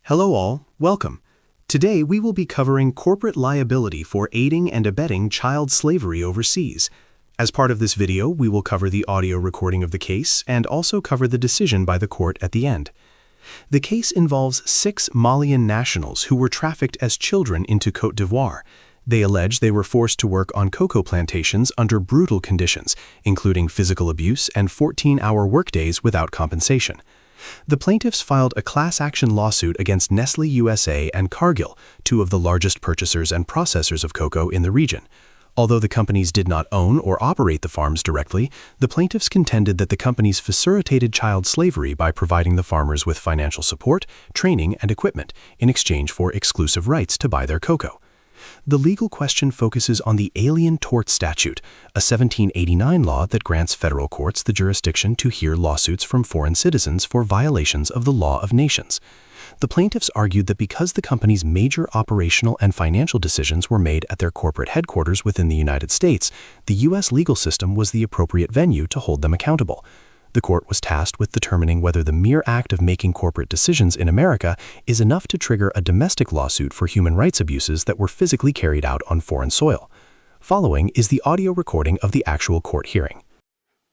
Hello all, welcome. Today we will be covering corporate liability for aiding and abetting child slavery overseas. As part of this video, we will cover the audio recording of the case and also cover the decision by the court at the end. The case involves 6 Malian nationals who were trafficked as children into Côte d'Ivoire. They allege they were forced to work on cocoa plantations under brutal conditions, including physical abuse and 14-hour workdays without compensation. The plaintiffs filed a class action lawsuit against Nestlé USA and Cargill, 2 of the largest purchasers and processors of cocoa in the region. Although the companies did not own or operate the farms directly, the plaintiffs contended that the companies facilitated child slavery by providing the farmers with financial support, training, and equipment in exchange for exclusive rights to buy their cocoa. The legal question focuses on the Alien Tort Statute, a 1789 law that grants federal courts the jurisdiction to hear lawsuits from foreign citizens for violations of the law of nations. The plaintiffs argued that because the company's major operational and financial decisions were made at their corporate headquarters within the United States, the U.S. legal system was the appropriate venue to hold them accountable. The court was tasked with determining whether the mere act of making corporate decisions in America is enough to trigger a domestic lawsuit for human rights abuses that were physically carried out on foreign soil. Following is the audio recording of the actual court hearing.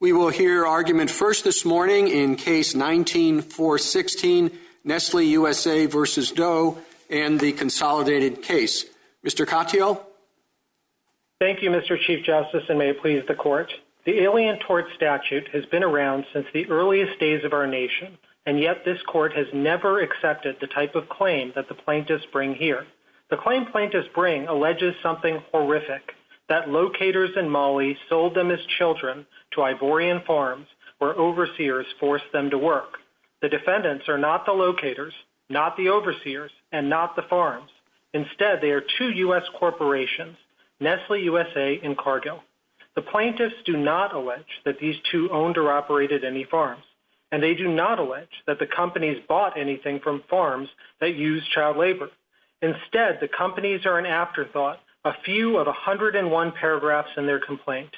We will hear argument first this morning in Case 19-416, Nestlé USA versus Doe, and the consolidated case. Mr. Katyal? Thank you, Mr. Chief Justice, and may it please the Court. The Alien Tort Statute has been around since the earliest days of our nation, and yet this Court has never accepted the type of claim that the plaintiffs bring here. The claim plaintiffs bring alleges something horrific, that locators in Mali sold them as children to Ivorian farms where overseers forced them to work. The defendants are not the locators, not the overseers, and not the farms. Instead, they are 2 U.S. corporations, Nestlé USA and Cargill. The plaintiffs do not allege that these 2 owned or operated any farms, and they do not allege that the companies bought anything from farms that use child labor. Instead, the companies are an afterthought, a few of 101 paragraphs in their complaint.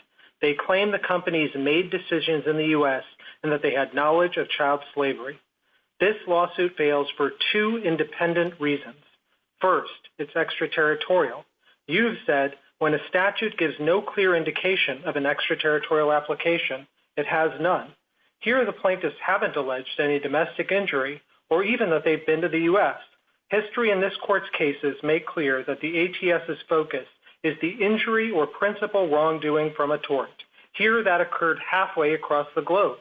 They claim the companies made decisions in the U.S. and that they had knowledge of child slavery. This lawsuit fails for 2 independent reasons. First, it's extraterritorial. You've said when a statute gives no clear indication of an extraterritorial application, it has none. Here, the plaintiffs haven't alleged any domestic injury or even that they've been to the U.S. History in this Court's cases make clear that the ATS's focus is the injury or principal wrongdoing from a tort. Here, that occurred halfway across the globe.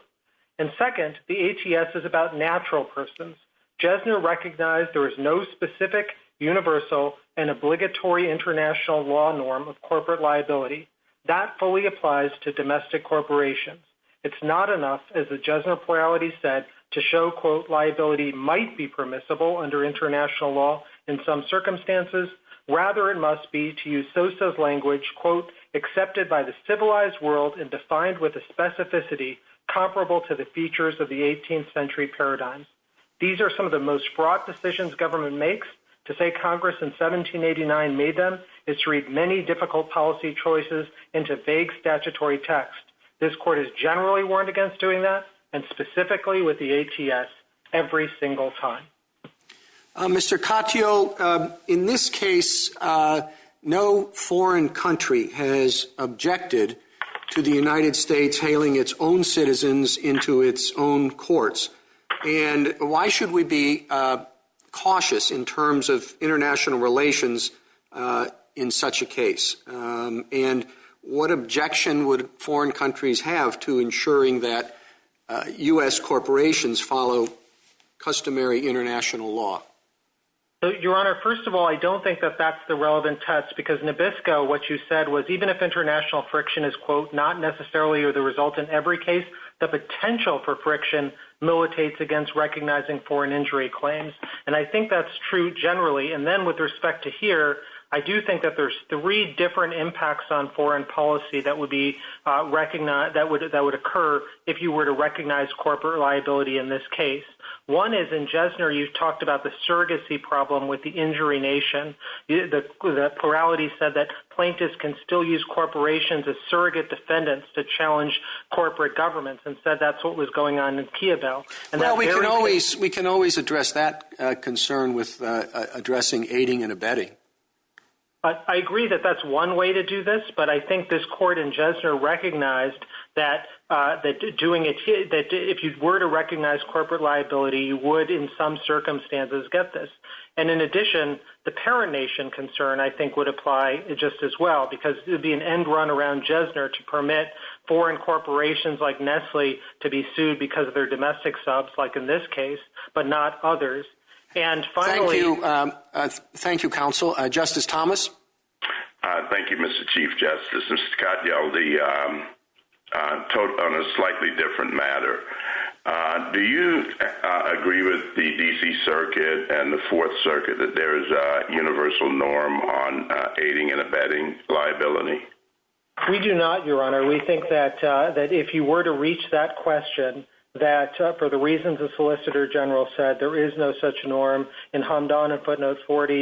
And second, the ATS is about natural persons. Jesner recognized there is no specific, universal, and obligatory international law norm of corporate liability. That fully applies to domestic corporations. It's not enough, as the Jesner plurality said, to show, quote, liability might be permissible under international law in some circumstances. Rather, it must be, to use Sosa's language, quote, accepted by the civilized world and defined with a specificity comparable to the features of the 18th century paradigms. These are some of the most fraught decisions government makes. To say Congress in 1789 made them is to read many difficult policy choices into vague statutory text. This Court has generally warned against doing that, and specifically with the ATS, every single time. Mr. Katyal, in this case, no foreign country has objected to the United States hailing its own citizens into its own courts. And why should we be cautious in terms of international relations in such a case? And what objection would foreign countries have to ensuring that U.S. corporations follow customary international law? So, Your Honor, first of all, I don't think that that's the relevant test, because Nabisco, what you said was even if international friction is, quote, not necessarily or the result in every case, the potential for friction militates against recognizing foreign injury claims. And I think that's true generally. And then with respect to here, I do think that there's 3 different impacts on foreign policy that would be recognized, that would occur if you were to recognize corporate liability in this case. One is in Jesner, you talked about the surrogacy problem with the injury nation. The plurality said that plaintiffs can still use corporations as surrogate defendants to challenge corporate governments, and said that's what was going on in Kiabel. And well, we can always address that concern with addressing aiding and abetting. I agree that that's one way to do this, but I think this court in Jesner recognized that that if you were to recognize corporate liability, you would, in some circumstances, get this. And in addition, the parent nation concern, I think, would apply just as well, because it would be an end run around Jesner to permit foreign corporations like Nestlé to be sued because of their domestic subs, like in this case, but not others. And finally, Thank you, counsel. Justice Thomas. Thank you, Mr. Chief Justice. Mr. Katyal, on a slightly different matter, do you agree with the D.C. Circuit and the Fourth Circuit that there is a universal norm on aiding and abetting liability? We do not, Your Honor. We think that that if you were to reach that question, that for the reasons the Solicitor General said, there is no such norm. In Hamdan and footnote 40,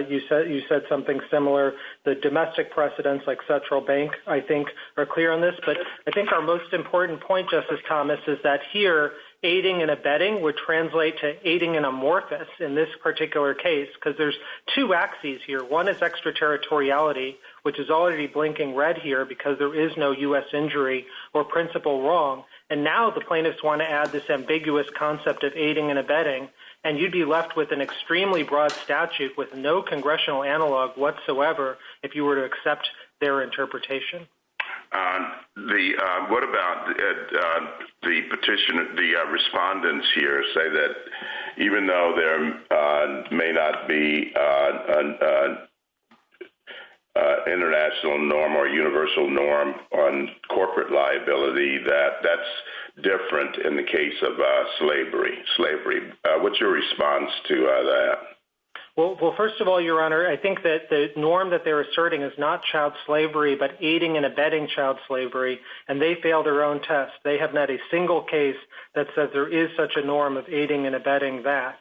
you said something similar. The domestic precedents like Central Bank, I think, are clear on this. But I think our most important point, Justice Thomas, is that here aiding and abetting would translate to aiding and amorphous in this particular case, because there's two axes here. One is extraterritoriality, which is already blinking red here because there is no U.S. injury or principal wrong. And now the plaintiffs want to add this ambiguous concept of aiding and abetting, and you'd be left with an extremely broad statute with no congressional analog whatsoever if you were to accept their interpretation. What about the petition? The respondents here say that even though there may not be an international norm or universal norm on corporate liability, that's different in the case of slavery. What's your response to that? Well, first of all, Your Honor, I think that the norm that they're asserting is not child slavery, but aiding and abetting child slavery, and they fail their own test. They have not a single case that says there is such a norm of aiding and abetting that.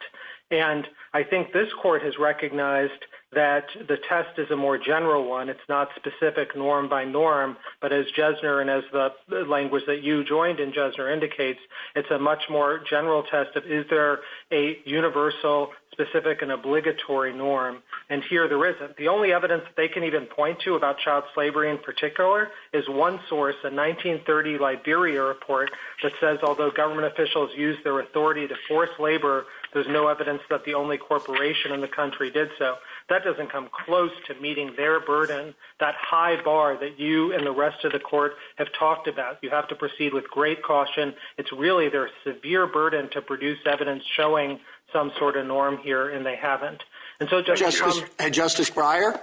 And I think this court has recognized that the test is a more general one. It's not specific norm by norm, but as Jesner and as the language that you joined in Jesner indicates, it's a much more general test of is there a universal, specific, and obligatory norm, and here there isn't. The only evidence that they can even point to about child slavery in particular is one source, a 1930 Liberia report that says although government officials used their authority to force labor, there's no evidence that the only corporation in the country did so. That doesn't come close to meeting their burden, that high bar that you and the rest of the court have talked about. You have to proceed with great caution. It's really their severe burden to produce evidence showing some sort of norm here, and they haven't. And so, Justice Breyer?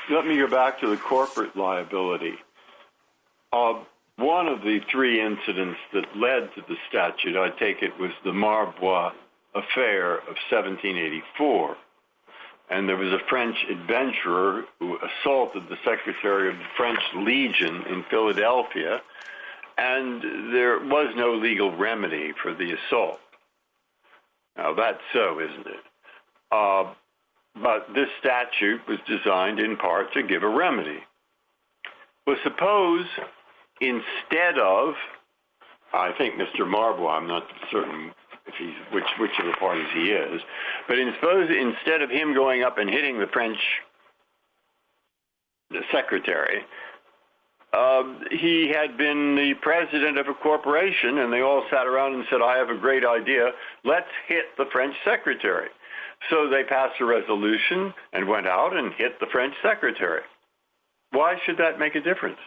Let me go back to the corporate liability. One of the three incidents that led to the statute, I take it, was the Marbois affair of 1784. And there was a French adventurer who assaulted the secretary of the French Legion in Philadelphia, and there was no legal remedy for the assault. Now, that's so, isn't it? But this statute was designed in part to give a remedy. Well, suppose instead of, I think Mr. Marbois, I'm not certain if he's which of the parties he is, but suppose instead of him going up and hitting the French secretary, he had been the president of a corporation, and they all sat around and said, I have a great idea, let's hit the French secretary. So they passed a resolution and went out and hit the French secretary. Why should that make a difference?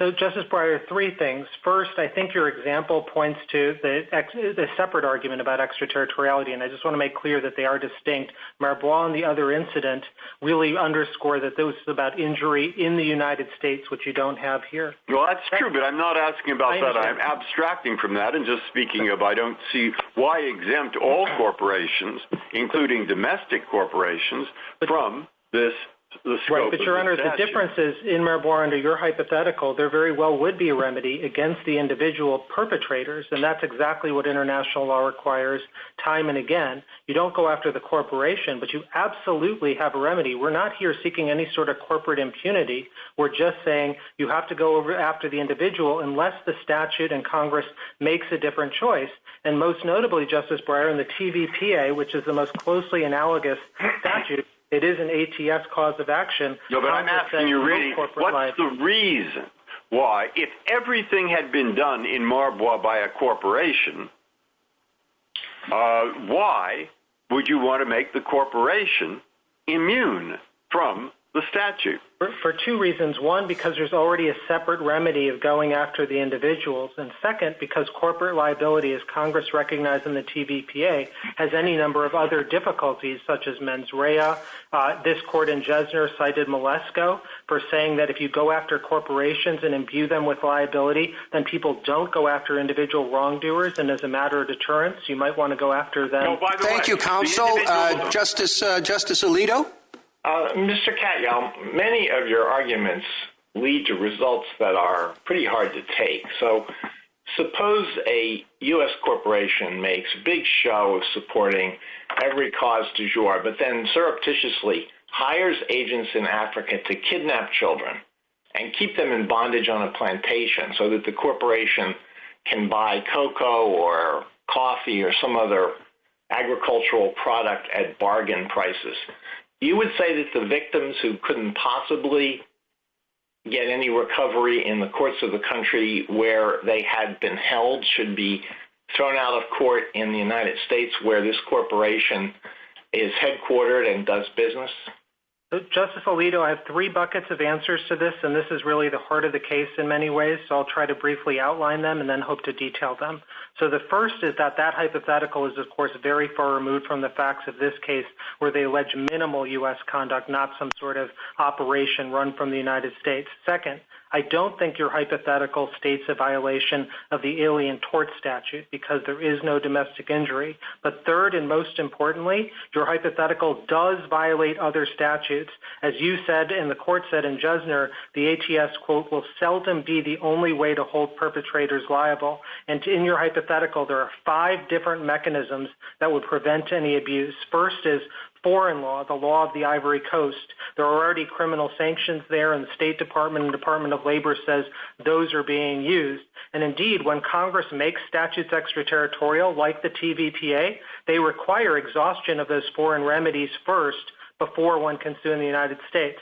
So, Justice Breyer, three things. First, I think your example points to the separate argument about extraterritoriality, and I just want to make clear that they are distinct. Marbois and the other incident really underscore that this is about injury in the United States, which you don't have here. Well, that's true, but I'm not asking about that. I'm abstracting from that and just speaking of I don't see why exempt all corporations, including domestic corporations, from this the scope Right, but Your Honor, the statute. difference is in Marbois, under your hypothetical, there very well would be a remedy against the individual perpetrators, and that's exactly what international law requires time and again. You don't go after the corporation, but you absolutely have a remedy. We're not here seeking any sort of corporate impunity. We're just saying you have to go after the individual unless the statute and Congress makes a different choice. And most notably, Justice Breyer, in the TVPA, which is the most closely analogous statute, it is an ATS cause of action. No, but I'm asking you really, what's the reason why, if everything had been done in Marbois by a corporation, why would you want to make the corporation immune from the statute? For two reasons. One, because there's already a separate remedy of going after the individuals. And second, because corporate liability, as Congress recognized in the TVPA, has any number of other difficulties, such as mens rea. This court in Jesner cited Malesko for saying that if you go after corporations and imbue them with liability, then people don't go after individual wrongdoers. And as a matter of deterrence, you might want to go after them. Thank you, counsel. Justice Alito? Mr. Katyal, many of your arguments lead to results that are pretty hard to take. So suppose a U.S. corporation makes a big show of supporting every cause du jour, but then surreptitiously hires agents in Africa to kidnap children and keep them in bondage on a plantation so that the corporation can buy cocoa or coffee or some other agricultural product at bargain prices. You would say that the victims who couldn't possibly get any recovery in the courts of the country where they had been held should be thrown out of court in the United States where this corporation is headquartered and does business? Justice Alito, I have three buckets of answers to this, and this is really the heart of the case in many ways, so I'll try to briefly outline them and then hope to detail them. So the first is that hypothetical is, of course, very far removed from the facts of this case where they allege minimal U.S. conduct, not some sort of operation run from the United States. Second, I don't think your hypothetical states a violation of the Alien Tort Statute because there is no domestic injury. But third, and most importantly, your hypothetical does violate other statutes. As you said and the court said in Jesner, the ATS, quote, will seldom be the only way to hold perpetrators liable. And in your hypothetical, there are 5 different mechanisms that would prevent any abuse. First is foreign law, the law of the Ivory Coast. There are already criminal sanctions there, and the State Department and Department of Labor says those are being used. And indeed, when Congress makes statutes extraterritorial, like the TVPA, they require exhaustion of those foreign remedies first before one can sue in the United States.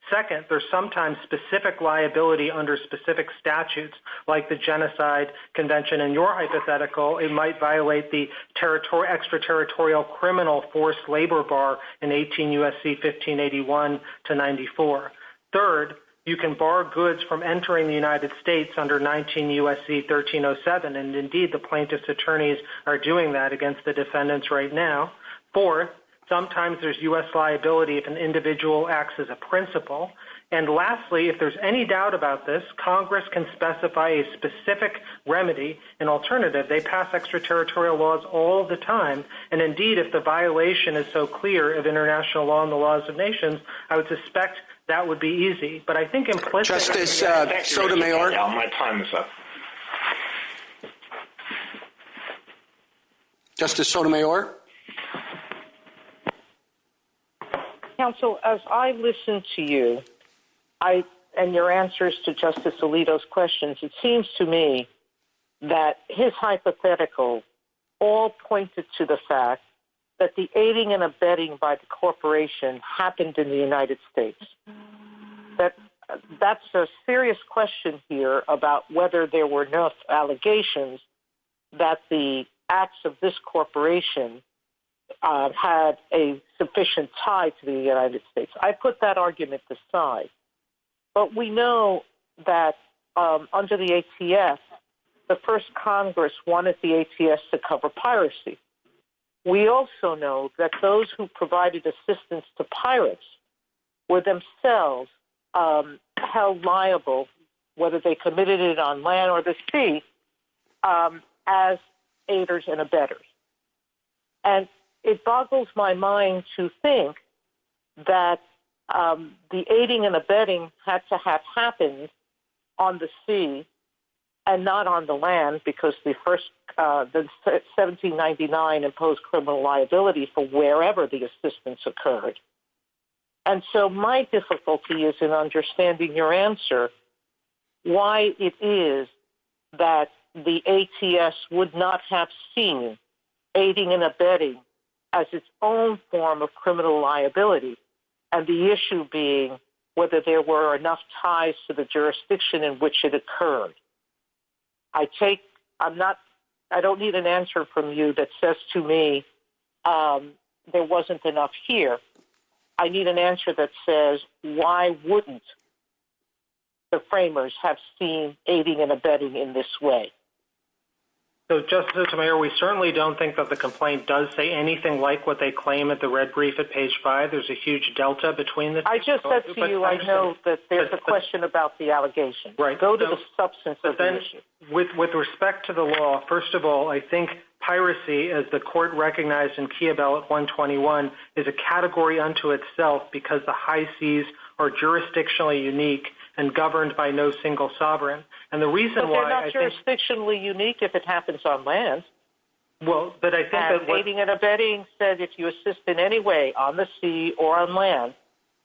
Second, there's sometimes specific liability under specific statutes, like the Genocide Convention. In your hypothetical, it might violate the extraterritorial criminal forced labor bar in 18 U.S.C. 1581 to 94. Third, you can bar goods from entering the United States under 19 U.S.C. 1307, and indeed the plaintiff's attorneys are doing that against the defendants right now. Fourth, sometimes there's U.S. liability if an individual acts as a principal. And lastly, if there's any doubt about this, Congress can specify a specific remedy. An alternative, they pass extraterritorial laws all the time. And indeed, if the violation is so clear of international law and the laws of nations, I would suspect that would be easy. But I think implicit... Justice Sotomayor. My time is up. Justice Sotomayor. Counsel, as I listen to you, and your answers to Justice Alito's questions, it seems to me that his hypothetical all pointed to the fact that the aiding and abetting by the corporation happened in the United States. That's a serious question here about whether there were enough allegations that the acts of this corporation had a sufficient tie to the United States. I put that argument aside. But we know that under the ATS, the first Congress wanted the ATS to cover piracy. We also know that those who provided assistance to pirates were themselves held liable, whether they committed it on land or the sea, as aiders and abettors. And it boggles my mind to think that the aiding and abetting had to have happened on the sea and not on the land, because the 1799 imposed criminal liability for wherever the assistance occurred. And so my difficulty is in understanding your answer, why it is that the ATS would not have seen aiding and abetting as its own form of criminal liability, and the issue being whether there were enough ties to the jurisdiction in which it occurred. I don't need an answer from you that says to me there wasn't enough here. I need an answer that says, why wouldn't the framers have seen aiding and abetting in this way? So, Justice Sotomayor, we certainly don't think that the complaint does say anything like what they claim at the red brief at page 5. There's a huge delta between the two. I just said to you, I know that there's a question about the allegation. Right. Go to the substance of the issue. With respect to the law, first of all, I think piracy, as the court recognized in Kiabel at 121, is a category unto itself because the high seas are jurisdictionally unique and governed by no single sovereign. And the reason why they're not jurisdictionally unique if it happens on land. Well, but I think that aiding and abetting said if you assist in any way on the sea or on land,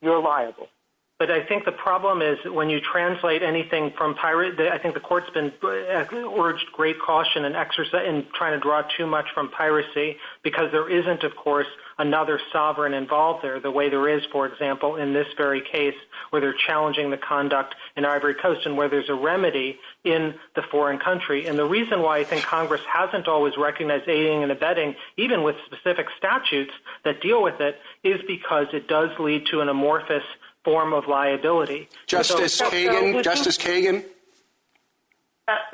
you're liable. But I think the problem is when you translate anything from pirate, I think the court's been urged great caution and exercise in trying to draw too much from piracy, because there isn't, of course, another sovereign involved there, the way there is, for example, in this very case, where they're challenging the conduct in Ivory Coast and where there's a remedy in the foreign country. And the reason why I think Congress hasn't always recognized aiding and abetting, even with specific statutes that deal with it, is because it does lead to an amorphous form of liability. Justice Kagan.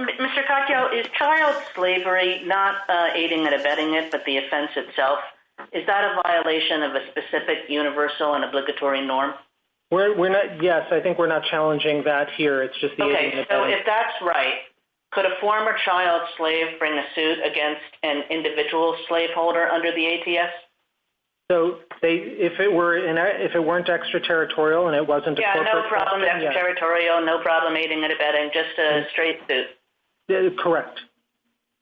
Mr. Katyal, is child slavery not aiding and abetting it, but the offense itself? Is that a violation of a specific universal and obligatory norm? We're not. Yes, I think we're not challenging that here. It's just the aiding and abetting. So if that's right, could a former child slave bring a suit against an individual slaveholder under the ATS? So if it weren't extraterritorial and it wasn't a corporate no problem extraterritorial, no problem aiding and abetting, just a straight suit. Correct.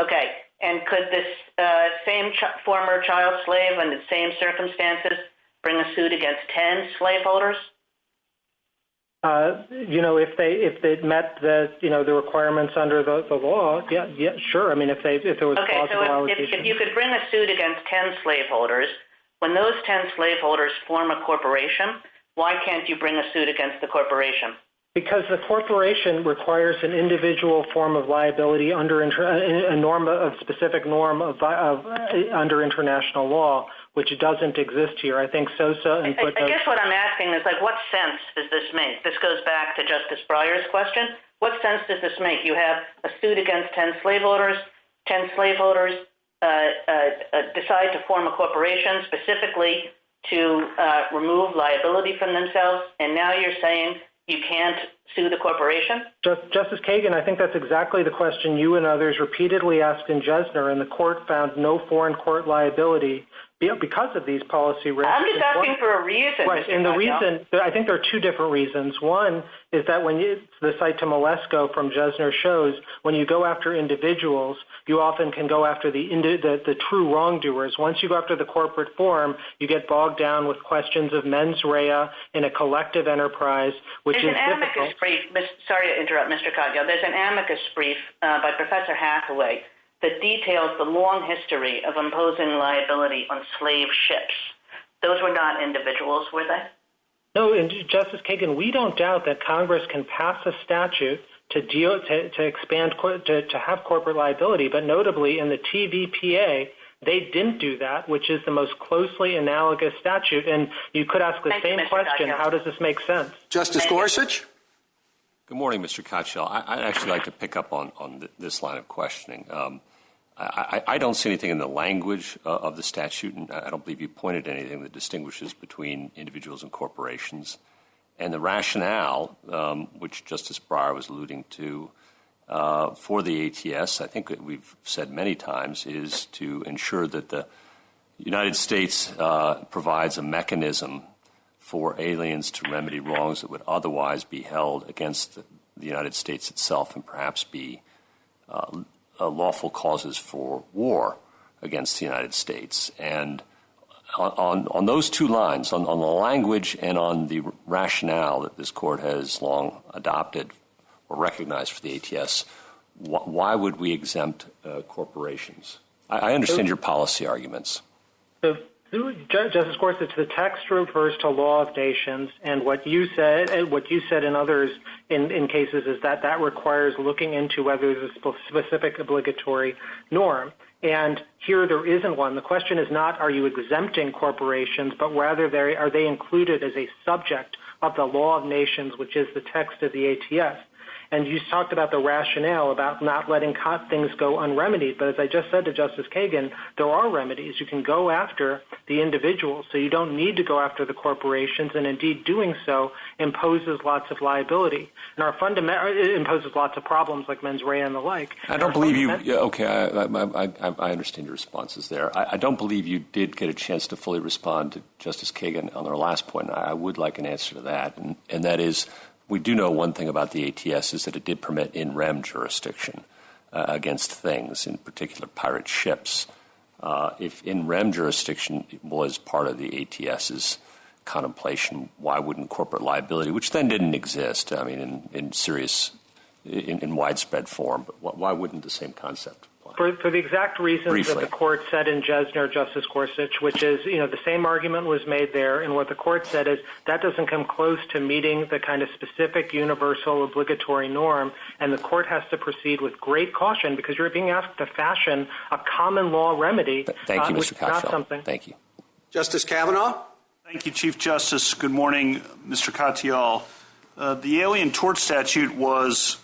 Okay, and could this same former child slave under the same circumstances bring a suit against 10 slaveholders? If they met the requirements under the law, yeah, sure. I mean, if there was plausible allegation. If you could bring a suit against 10 slaveholders, when those 10 slaveholders form a corporation, why can't you bring a suit against the corporation? Because the corporation requires an individual form of liability under a specific norm under international law, which doesn't exist here. I think Sosa and I guess what I'm asking is, what sense does this make? This goes back to Justice Breyer's question. What sense does this make? You have a suit against 10 slaveholders. 10 slaveholders decide to form a corporation specifically to remove liability from themselves, and now you're saying you can't sue the corporation? Justice Kagan, I think that's exactly the question you and others repeatedly asked in Jesner, and the court found no foreign court liability because of these policy risks. I'm just asking for a reason. Right, and the reason, I think there are two different reasons. One is that the cite to Malesko from Jesner shows when you go after individuals, you often can go after the true wrongdoers. Once you go after the corporate form, you get bogged down with questions of mens rea in a collective enterprise, which is difficult. Sorry to interrupt, Mr. Katyal. There's an amicus brief by Professor Hathaway that details the long history of imposing liability on slave ships. Those were not individuals, were they? No, and Justice Kagan, we don't doubt that Congress can pass a statute to expand to have corporate liability, but notably in the TVPA, they didn't do that, which is the most closely analogous statute. And you could ask the same question: how does this make sense? Justice Gorsuch. Good morning, Mr. Katyal. I'd actually like to pick up on this line of questioning. I don't see anything in the language of the statute, and I don't believe you pointed to anything that distinguishes between individuals and corporations. And the rationale, which Justice Breyer was alluding to, for the ATS, I think that we've said many times, is to ensure that the United States provides a mechanism for aliens to remedy wrongs that would otherwise be held against the United States itself and perhaps be lawful causes for war against the United States. And on those two lines, on the language and on the rationale that this Court has long adopted or recognized for the ATS, why would we exempt corporations? I understand your policy arguments. Justice Gorsuch, the text refers to law of nations, and what you said and others in cases is that requires looking into whether there's a specific obligatory norm. And here there isn't one. The question is not are you exempting corporations, but rather are they included as a subject of the law of nations, which is the text of the ATS. And you talked about the rationale about not letting things go unremedied. But as I just said to Justice Kagan, there are remedies. You can go after the individuals, so you don't need to go after the corporations. And indeed, doing so imposes lots of liability. And it imposes lots of problems like mens rea and the like. I don't believe you. Okay, I understand your responses there. I don't believe you did get a chance to fully respond to Justice Kagan on our last point. I would like an answer to that, and that is, we do know one thing about the ATS is that it did permit in rem jurisdiction against things, in particular pirate ships. If in rem jurisdiction was part of the ATS's contemplation, why wouldn't corporate liability, which then didn't exist, I mean, in widespread form, but why wouldn't the same concept apply? For the exact reasons Briefly. that the Court said in Jesner, Justice Gorsuch, which is, the same argument was made there, and what the Court said is that doesn't come close to meeting the kind of specific, universal, obligatory norm, and the Court has to proceed with great caution because you're being asked to fashion a common law remedy. Thank you, which Mr. is not Katyal. something. Thank you. Justice Kavanaugh? Thank you, Chief Justice. Good morning, Mr. Katyal. The Alien Tort Statute was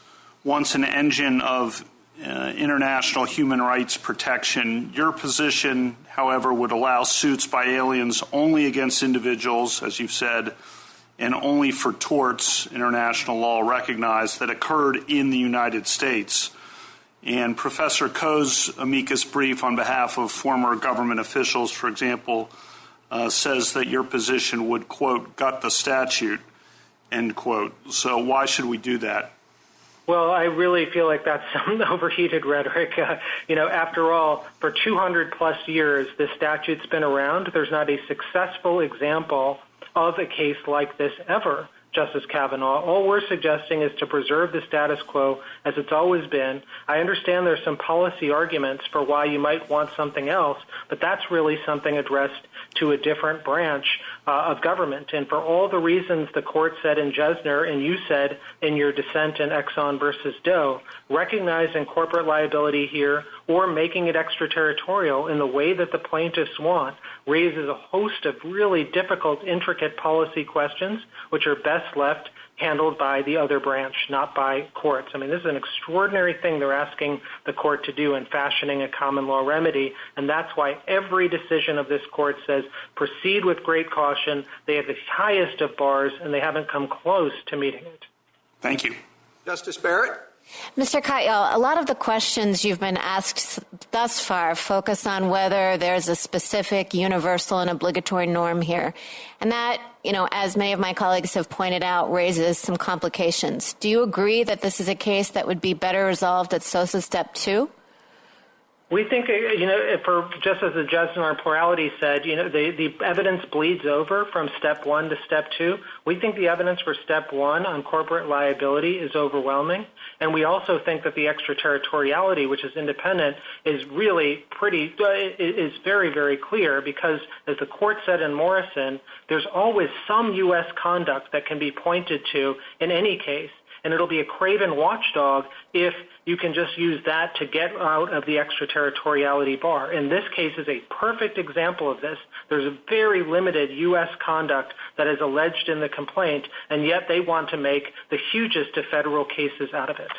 once an engine of international human rights protection. Your position, however, would allow suits by aliens only against individuals, as you've said, and only for torts, international law recognized, that occurred in the United States. And Professor Koh's amicus brief on behalf of former government officials, for example, says that your position would, quote, gut the statute, end quote. So why should we do that? Well, I really feel like that's some overheated rhetoric. After all, for 200-plus years, this statute's been around. There's not a successful example of a case like this ever, Justice Kavanaugh. All we're suggesting is to preserve the status quo as it's always been. I understand there's some policy arguments for why you might want something else, but that's really something addressed to a different branch of government. And for all the reasons the Court said in Jesner and you said in your dissent in Exxon versus Doe, recognizing corporate liability here or making it extraterritorial in the way that the plaintiffs want raises a host of really difficult, intricate policy questions, which are best left handled by the other branch, not by courts. I mean, this is an extraordinary thing they're asking the Court to do in fashioning a common law remedy, and that's why every decision of this Court says proceed with great caution. They have the highest of bars, and they haven't come close to meeting it. Thank you. Justice Barrett? Mr. Katyal, a lot of the questions you've been asked thus far focus on whether there's a specific, universal, and obligatory norm here. And that, as many of my colleagues have pointed out, raises some complications. Do you agree that this is a case that would be better resolved at SOSA Step 2? We think, for just as the judge in our plurality said, the evidence bleeds over from Step 1 to Step 2. We think the evidence for Step 1 on corporate liability is overwhelming. And we also think that the extraterritoriality, which is independent, is really is very, very clear because, as the Court said in Morrison, there's always some U.S. conduct that can be pointed to in any case. And it'll be a craven watchdog if you can just use that to get out of the extraterritoriality bar. And this case is a perfect example of this. There's a very limited U.S. conduct that is alleged in the complaint, and yet they want to make the hugest of federal cases out of it.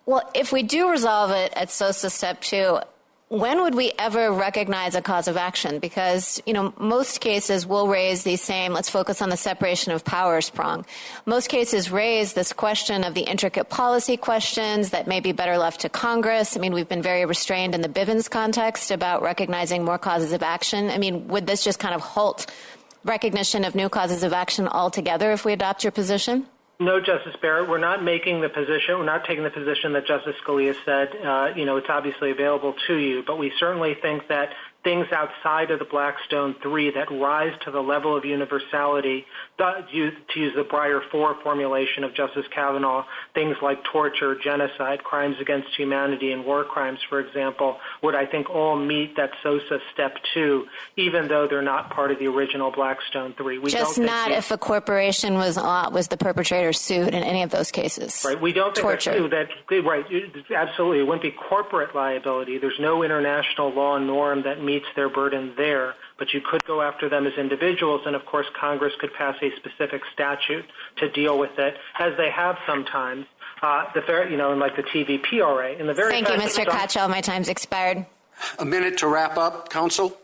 Well, if we do resolve it at SOSA Step 2, when would we ever recognize a cause of action? Because, most cases will raise the same, let's focus on the separation of powers prong. Most cases raise this question of the intricate policy questions that may be better left to Congress. I mean, we've been very restrained in the Bivens context about recognizing more causes of action. I mean, would this just kind of halt recognition of new causes of action altogether if we adopt your position? No, Justice Barrett, we're not taking the position that Justice Scalia said, it's obviously available to you, but we certainly think that things outside of the Blackstone 3 that rise to the level of universality, to use the Breyer 4 formulation of Justice Kavanaugh, things like torture, genocide, crimes against humanity, and war crimes, for example, would, I think, all meet that SOSA Step 2, even though they're not part of the original Blackstone 3. Just not if a corporation was the perpetrator sued in any of those cases. Right. We don't think torture. Right. Absolutely. It wouldn't be corporate liability. There's no international law norm that meets their burden there, but you could go after them as individuals, and of course Congress could pass a specific statute to deal with it, as they have sometimes, like the TVPRA. In the very Thank you, Mr. Katyal. My time's expired. A minute to wrap up, counsel.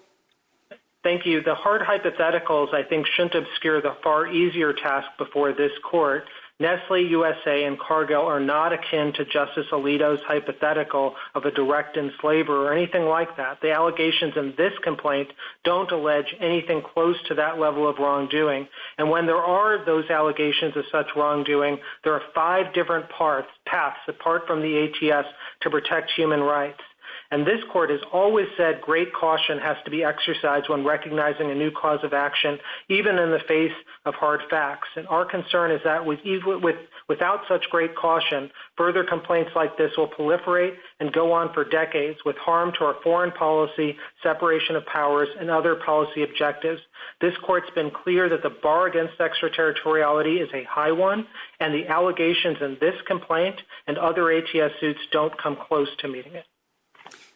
Thank you. The hard hypotheticals, I think, shouldn't obscure the far easier task before this court. Nestlé USA and Cargill are not akin to Justice Alito's hypothetical of a direct enslaver or anything like that. The allegations in this complaint don't allege anything close to that level of wrongdoing. And when there are those allegations of such wrongdoing, there are 5 different paths apart from the ATS to protect human rights. And this court has always said great caution has to be exercised when recognizing a new cause of action, even in the face of hard facts. And our concern is that without such great caution, further complaints like this will proliferate and go on for decades with harm to our foreign policy, separation of powers, and other policy objectives. This court's been clear that the bar against extraterritoriality is a high one, and the allegations in this complaint and other ATS suits don't come close to meeting it.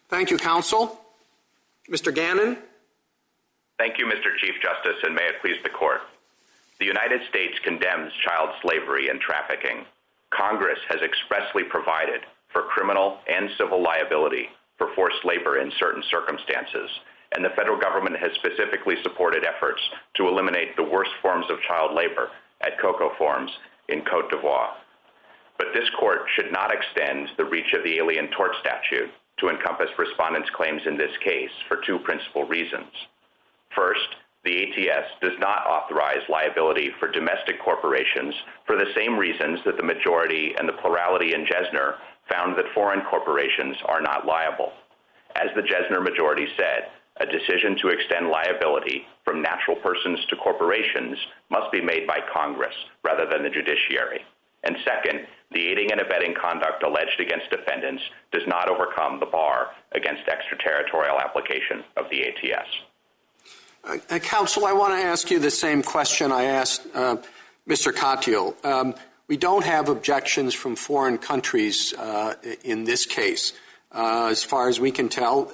Thank you, counsel. Mr. Gannon. Thank you, Mr. Chief Justice, and may it please the court. The United States condemns child slavery and trafficking. Congress has expressly provided for criminal and civil liability for forced labor in certain circumstances, and the federal government has specifically supported efforts to eliminate the worst forms of child labor at cocoa farms in Côte d'Ivoire. But this court should not extend the reach of the Alien Tort Statute to encompass respondents' claims in this case for 2 principal reasons. First, the ATS does not authorize liability for domestic corporations for the same reasons that the majority and the plurality in Jesner found that foreign corporations are not liable. As the Jesner majority said, a decision to extend liability from natural persons to corporations must be made by Congress rather than the judiciary. And second, the aiding and abetting conduct alleged against defendants does not overcome the bar against extraterritorial application of the ATS. Counsel, I want to ask you the same question I asked Mr. Katyal. We don't have objections from foreign countries in this case. As far as we can tell,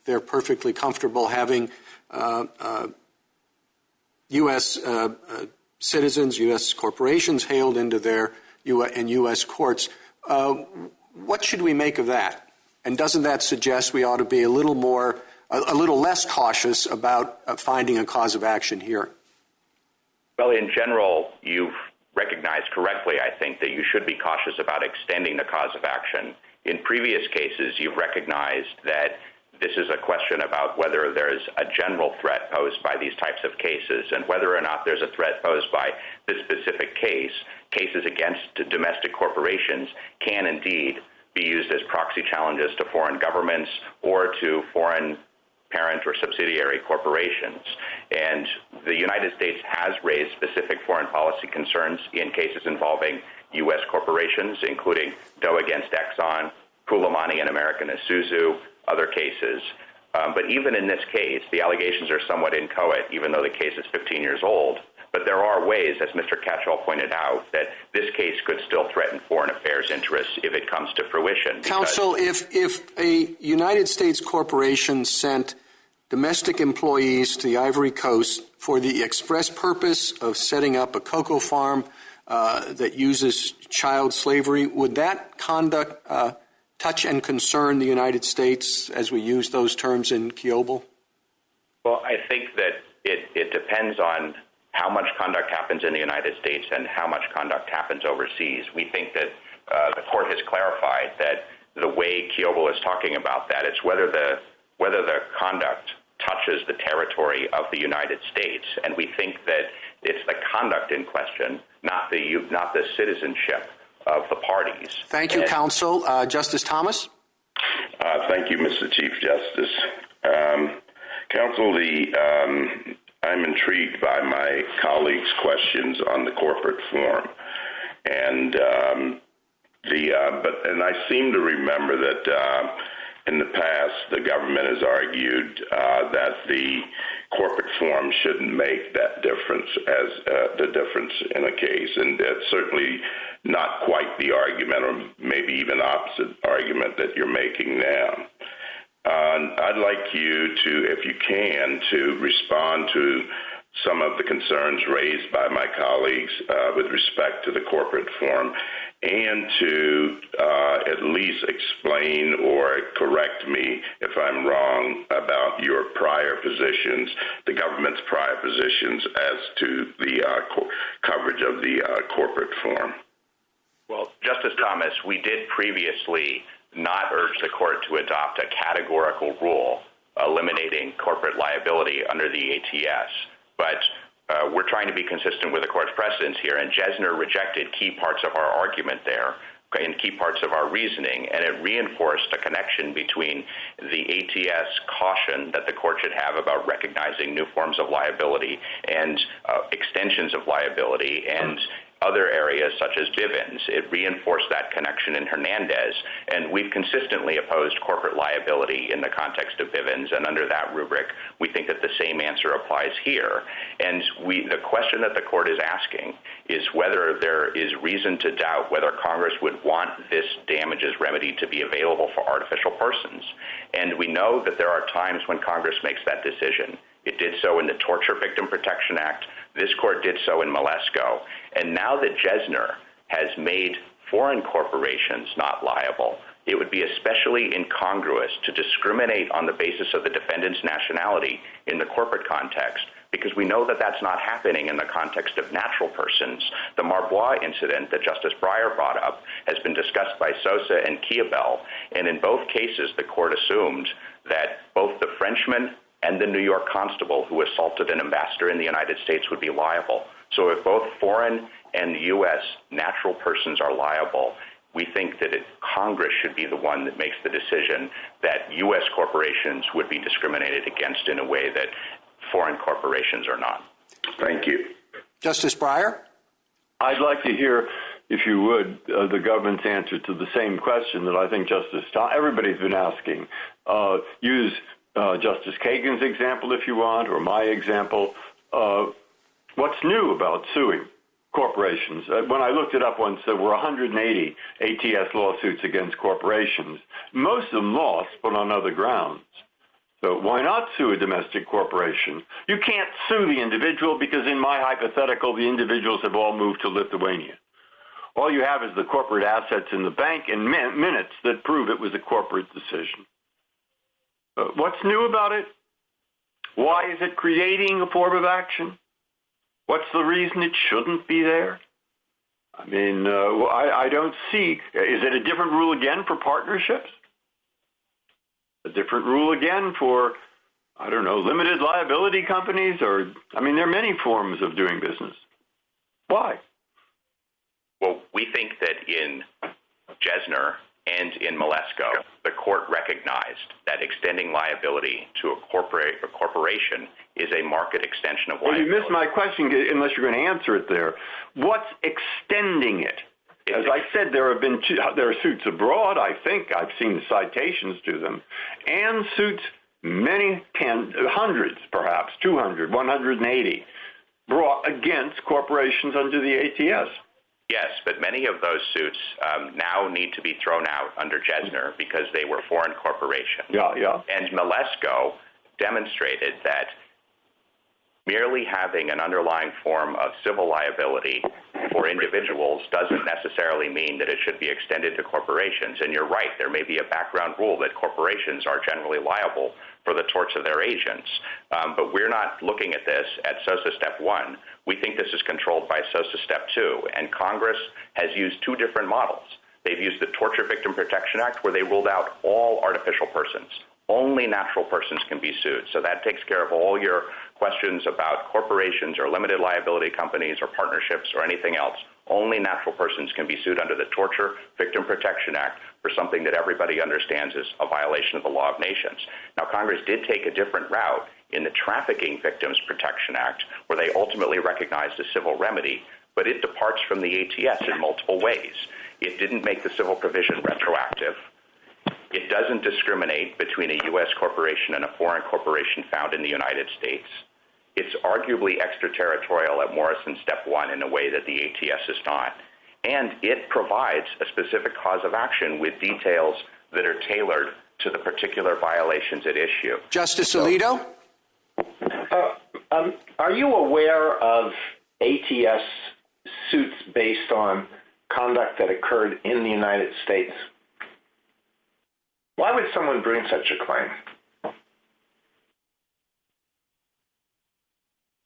they're perfectly comfortable having U.S. citizens, U.S. corporations hailed into their U.S. courts. What should we make of that? And doesn't that suggest we ought to be a little less cautious about finding a cause of action here? Well, in general, you've recognized correctly, I think, that you should be cautious about extending the cause of action. In previous cases, you've recognized that this is a question about whether there's a general threat posed by these types of cases and whether or not there's a threat posed by this specific case. Cases against domestic corporations can indeed be used as proxy challenges to foreign governments or to foreign parent or subsidiary corporations. And the United States has raised specific foreign policy concerns in cases involving U.S. corporations, including Doe against Exxon, Kulamani and American Isuzu, other cases. But even in this case, the allegations are somewhat inchoate, even though the case is 15 years old. But there are ways, as Mr. Katyal pointed out, that this case could still threaten foreign affairs interests if it comes to fruition. Counsel, if a United States corporation sent domestic employees to the Ivory Coast for the express purpose of setting up a cocoa farm that uses child slavery, would that conduct touch and concern the United States as we use those terms in Kiobel? Well, I think that it depends on how much conduct happens in the United States and how much conduct happens overseas. We think that the court has clarified that the way Kiobel is talking about that, it's whether the conduct touches the territory of the United States, and we think that it's the conduct in question, not the citizenship of the parties. Thank you, counsel. Justice Thomas? Thank you, Mr. Chief Justice. Counsel, I'm intrigued by my colleagues' questions on the corporate form, and I seem to remember that in the past the government has argued that the corporate form shouldn't make that difference as the difference in a case, and that's certainly not quite the argument, or maybe even opposite argument that you're making now. I'd like you to, if you can, to respond to some of the concerns raised by my colleagues with respect to the corporate form, and to at least explain or correct me if I'm wrong about your prior positions, the government's prior positions as to the coverage of the corporate form. Well, Justice Thomas, we did previously not urge the court to adopt a categorical rule eliminating corporate liability under the ATS, but we're trying to be consistent with the court's precedents here, and Jesner rejected key parts of our argument there and key parts of our reasoning, and it reinforced a connection between the ATS caution that the court should have about recognizing new forms of liability and extensions of liability and other areas such as Bivens. It reinforced that connection in Hernandez, and we've consistently opposed corporate liability in the context of Bivens, and under that rubric, we think that the same answer applies here. And the question that the court is asking is whether there is reason to doubt whether Congress would want this damages remedy to be available for artificial persons. And we know that there are times when Congress makes that decision. It did so in the Torture Victim Protection Act. This court did so in Malesko. And now that Jesner has made foreign corporations not liable, it would be especially incongruous to discriminate on the basis of the defendant's nationality in the corporate context, because we know that that's not happening in the context of natural persons. The Marbois incident that Justice Breyer brought up has been discussed by Sosa and Kiobel, and in both cases the court assumed that both the Frenchman and the New York constable who assaulted an ambassador in the United States would be liable. So if both foreign and U.S. natural persons are liable, we think that Congress should be the one that makes the decision that U.S. corporations would be discriminated against in a way that foreign corporations are not. Thank you. Justice Breyer? I'd like to hear, if you would, the government's answer to the same question that I think everybody's been asking. Use Justice Kagan's example, if you want, or my example. What's new about suing corporations? When I looked it up once, there were 180 ATS lawsuits against corporations. Most of them lost, but on other grounds. So why not sue a domestic corporation? You can't sue the individual because in my hypothetical, the individuals have all moved to Lithuania. All you have is the corporate assets in the bank and minutes that prove it was a corporate decision. What's new about it? Why is it creating a form of action? What's the reason it shouldn't be there? I mean, I don't see. Is it a different rule again for partnerships? A different rule again for, I don't know, limited liability companies? Or, I mean, there are many forms of doing business. Why? Well, we think that in Jesner and in Malesko, the court recognized that extending liability to a corporation is a market extension of liability. Well, you missed my question unless you're going to answer it there. What's extending it? As I said, there are suits abroad, I think. I've seen citations to them. And suits, hundreds perhaps, 200, 180, brought against corporations under the ATS. Yes, but many of those suits now need to be thrown out under Jesner because they were foreign corporations. Yeah. And Malesko demonstrated that merely having an underlying form of civil liability for individuals doesn't necessarily mean that it should be extended to corporations. And you're right, there may be a background rule that corporations are generally liable for the torts of their agents. But we're not looking at this at SOSA Step 1. We think this is controlled by SOSA Step 2. And Congress has used two different models. They've used the Torture Victim Protection Act, where they ruled out all artificial persons, only natural persons can be sued. So that takes care of all your questions about corporations or limited liability companies or partnerships or anything else. Only natural persons can be sued under the Torture Victim Protection Act for something that everybody understands is a violation of the law of nations. Now, Congress did take a different route in the Trafficking Victims Protection Act, where they ultimately recognized a civil remedy, but it departs from the ATS in multiple ways. It didn't make the civil provision retroactive. It doesn't discriminate between a U.S. corporation and a foreign corporation found in the United States. It's arguably extraterritorial at Morrison Step 1 in a way that the ATS is not. And it provides a specific cause of action with details that are tailored to the particular violations at issue. Justice Alito? Are you aware of ATS suits based on conduct that occurred in the United States? Why would someone bring such a claim?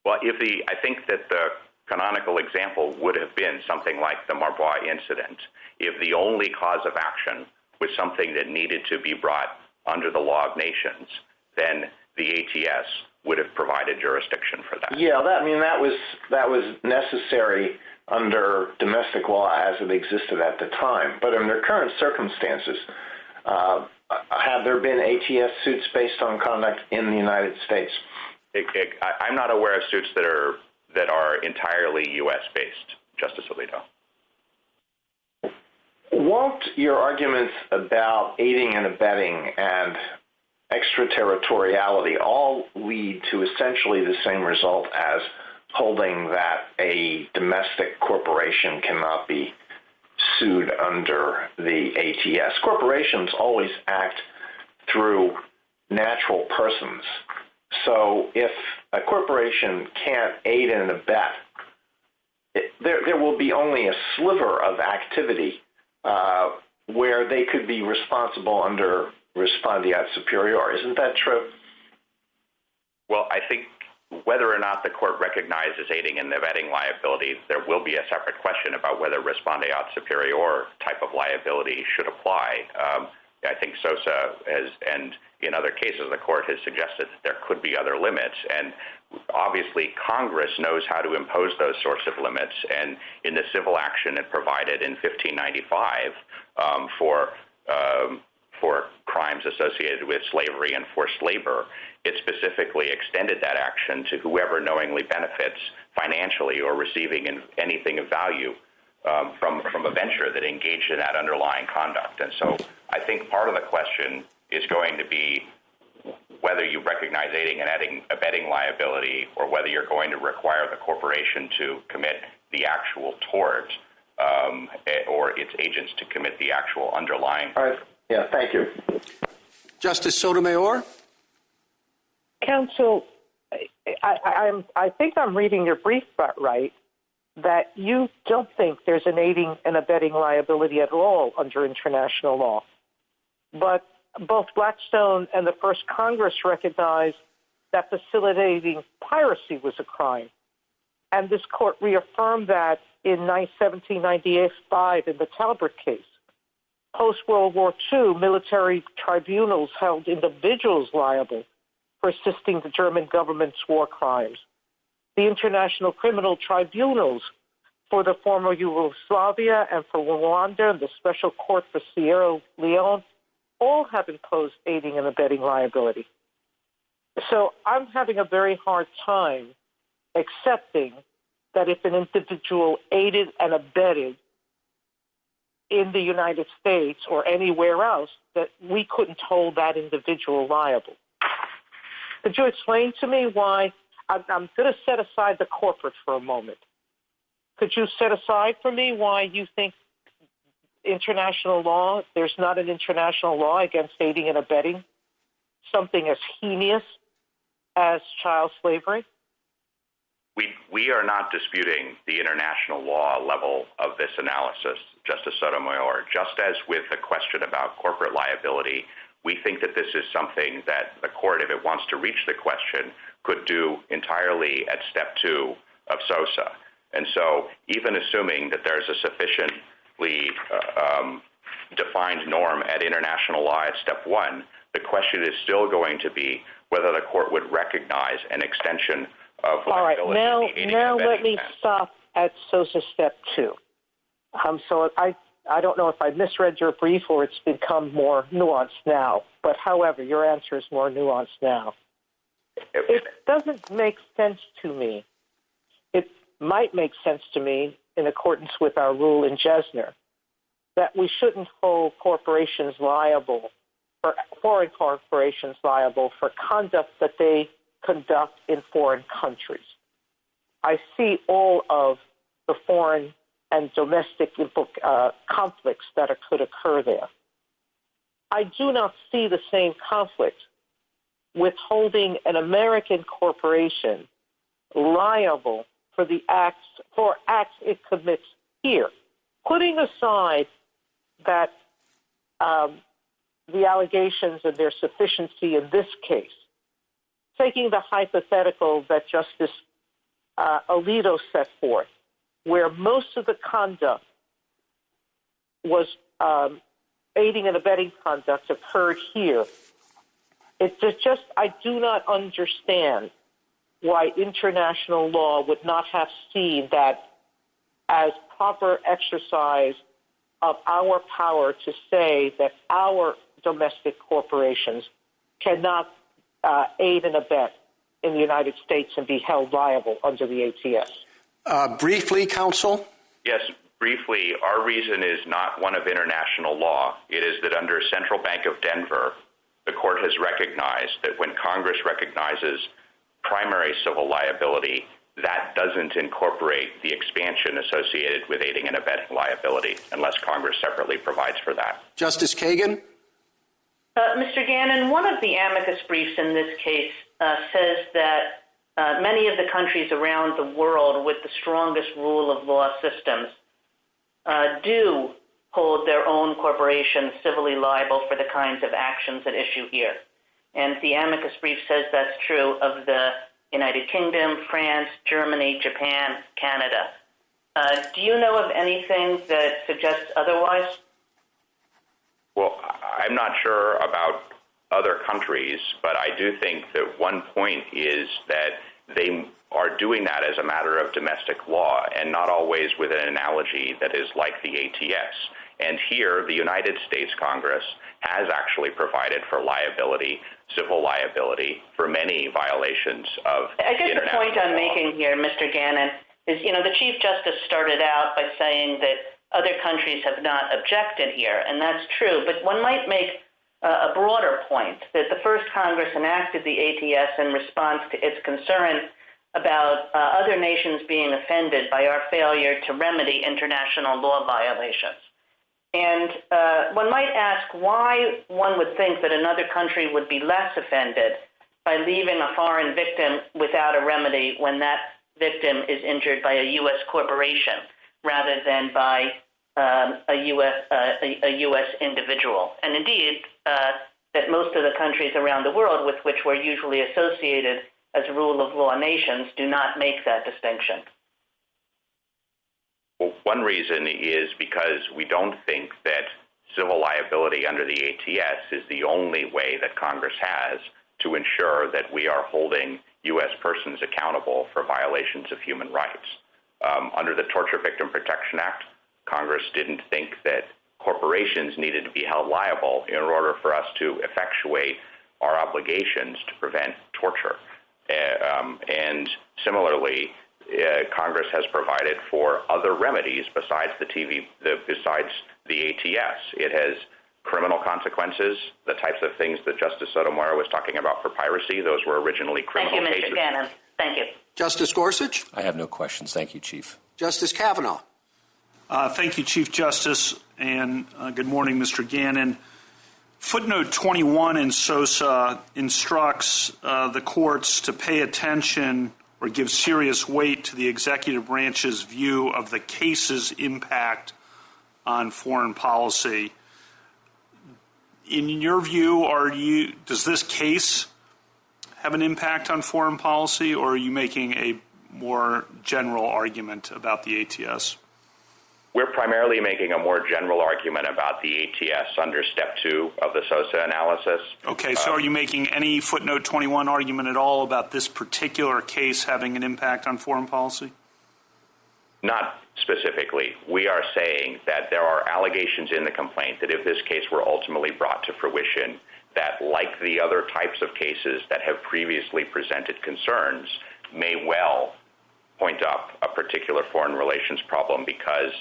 Well, I think that the canonical example would have been something like the Marbois incident. If the only cause of action was something that needed to be brought under the law of nations, then the ATS would have provided jurisdiction for that. Yeah, that was necessary under domestic law as it existed at the time. But under current circumstances, have there been ATS suits based on conduct in the United States? I'm not aware of suits that are entirely U.S. based, Justice Alito. Won't your arguments about aiding and abetting and extraterritoriality all lead to essentially the same result as holding that a domestic corporation cannot be sued under the ATS? Corporations always act through natural persons. So if a corporation can't aid and abet, there will be only a sliver of activity where they could be responsible under respondeat superior. Isn't that true? Well, I think whether or not the court recognizes aiding and abetting liability, there will be a separate question about whether respondeat superior type of liability should apply. I think SOSA and in other cases, the court has suggested that there could be other limits. And obviously, Congress knows how to impose those sorts of limits. And in the civil action it provided in 1595 for crimes associated with slavery and forced labor, it specifically extended that action to whoever knowingly benefits financially or receiving anything of value from a venture that engaged in that underlying conduct. And so I think part of the question is going to be whether you recognize aiding and abetting liability or whether you're going to require the corporation to commit the actual tort or its agents to commit the actual underlying. All right. Yeah, thank you. Justice Sotomayor? Counsel, I think I'm reading your brief right, that you don't think there's an aiding and abetting liability at all under international law. But both Blackstone and the first Congress recognized that facilitating piracy was a crime. And this court reaffirmed that in 1795 in the Talbot case. Post-World War II, military tribunals held individuals liable for assisting the German government's war crimes. The international criminal tribunals for the former Yugoslavia and for Rwanda and the Special Court for Sierra Leone all have imposed aiding and abetting liability. So I'm having a very hard time accepting that if an individual aided and abetted in the United States or anywhere else, that we couldn't hold that individual liable. Could you explain to me why? I'm going to set aside the corporate for a moment. Could you set aside for me why you think international law, there's not an international law against aiding and abetting something as heinous as child slavery? We are not disputing the international law level of this analysis, Justice Sotomayor. Just as with the question about corporate liability, we think that this is something that the court, if it wants to reach the question, could do entirely at step 2 of SOSA. And so even assuming that there's a sufficiently defined norm at international law at step 1, The question is still going to be whether the court would recognize an extension of liability. All right, now let me stop at SOSA Step 2. So I don't know if I misread your brief or it's become more nuanced now, but however, your answer is more nuanced now. It doesn't make sense to me. It might make sense to me in accordance with our rule in Jesner that we shouldn't hold corporations liable, for foreign corporations liable for conduct that they conduct in foreign countries. I see all of the foreign and domestic conflicts that could occur there. I do not see the same conflict with holding an American corporation liable for the acts it commits here, putting aside that the allegations and their sufficiency in this case, taking the hypothetical that Justice Alito set forth, where most of the conduct was aiding and abetting conduct occurred here. I do not understand why international law would not have seen that as proper exercise of our power to say that our domestic corporations cannot aid and abet in the United States and be held liable under the ATS. Briefly, counsel? Yes, briefly. Our reason is not one of international law. It is that under Central Bank of Denver, the court has recognized that when Congress recognizes primary civil liability, that doesn't incorporate the expansion associated with aiding and abetting liability unless Congress separately provides for that. Justice Kagan? Mr. Gannon, one of the amicus briefs in this case says that many of the countries around the world with the strongest rule of law systems do hold their own corporations civilly liable for the kinds of actions at issue here. And the amicus brief says that's true of the United Kingdom, France, Germany, Japan, Canada. Do you know of anything that suggests otherwise? Well, I'm not sure about other countries, but I do think that one point is that they are doing that as a matter of domestic law and not always with an analogy that is like the ATS. And here, the United States Congress has actually provided for liability, civil liability, for many violations of I guess the point I'm making here, Mr. Gannon, is, the Chief Justice started out by saying that other countries have not objected here, and that's true. But one might make a broader point that the first Congress enacted the ATS in response to its concern about other nations being offended by our failure to remedy international law violations. And one might ask why one would think that another country would be less offended by leaving a foreign victim without a remedy when that victim is injured by a U.S. corporation rather than by a U.S. individual. And indeed, that most of the countries around the world with which we're usually associated as rule of law nations do not make that distinction. Well, one reason is because we don't think that civil liability under the ATS is the only way that Congress has to ensure that we are holding U.S. persons accountable for violations of human rights. Under the Torture Victim Protection Act, Congress didn't think that corporations needed to be held liable in order for us to effectuate our obligations to prevent torture. And similarly, Congress has provided for other remedies besides besides the ATS. It has criminal consequences, the types of things that Justice Sotomayor was talking about for piracy. Those were originally criminal cases. Thank you, Mr. Gannon. Thank you. Justice Gorsuch? I have no questions. Thank you, Chief. Justice Kavanaugh? Thank you, Chief Justice, and good morning, Mr. Gannon. Footnote 21 in SOSA instructs the courts to pay attention or give serious weight to the executive branch's view of the case's impact on foreign policy. In your view, does this case have an impact on foreign policy, or are you making a more general argument about the ATS? We're primarily making a more general argument about the ATS under Step 2 of the SOSA analysis. Okay, so are you making any footnote 21 argument at all about this particular case having an impact on foreign policy? Not specifically. We are saying that there are allegations in the complaint that if this case were ultimately brought to fruition, that like the other types of cases that have previously presented concerns, may well point up a particular foreign relations problem because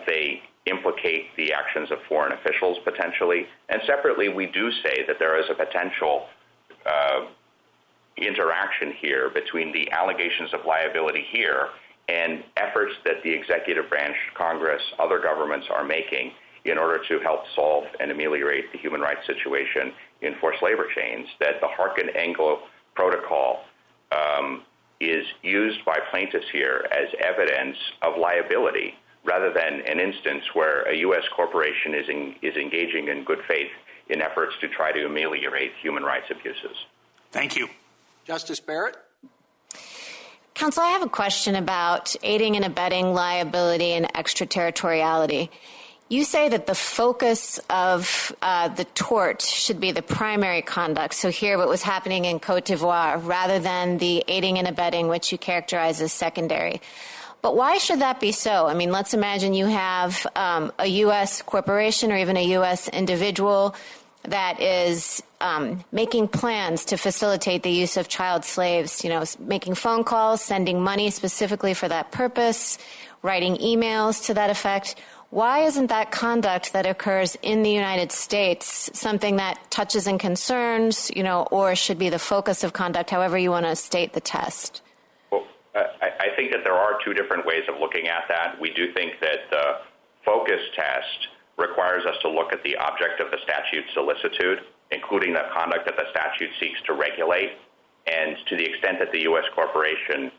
they implicate the actions of foreign officials potentially. And separately, we do say that there is a potential interaction here between the allegations of liability here and efforts that the executive branch, Congress, other governments are making in order to help solve and ameliorate the human rights situation in forced labor chains, that the Harkin-Engel Protocol is used by plaintiffs here as evidence of liability rather than an instance where a U.S. corporation is engaging in good faith in efforts to try to ameliorate human rights abuses. Thank you. Justice Barrett? Counsel, I have a question about aiding and abetting liability and extraterritoriality. You say that the focus of the tort should be the primary conduct, so here what was happening in Cote d'Ivoire, rather than the aiding and abetting, which you characterize as secondary. But why should that be so? I mean, let's imagine you have a U.S. corporation or even a U.S. individual that is making plans to facilitate the use of child slaves, making phone calls, sending money specifically for that purpose, writing emails to that effect. Why isn't that conduct that occurs in the United States something that touches and concerns, or should be the focus of conduct, however you want to state the test? Well, I think that there are two different ways of looking at that. We do think that the focus test requires us to look at the object of the statute's solicitude, including the conduct that the statute seeks to regulate. And to the extent that the U.S. corporation,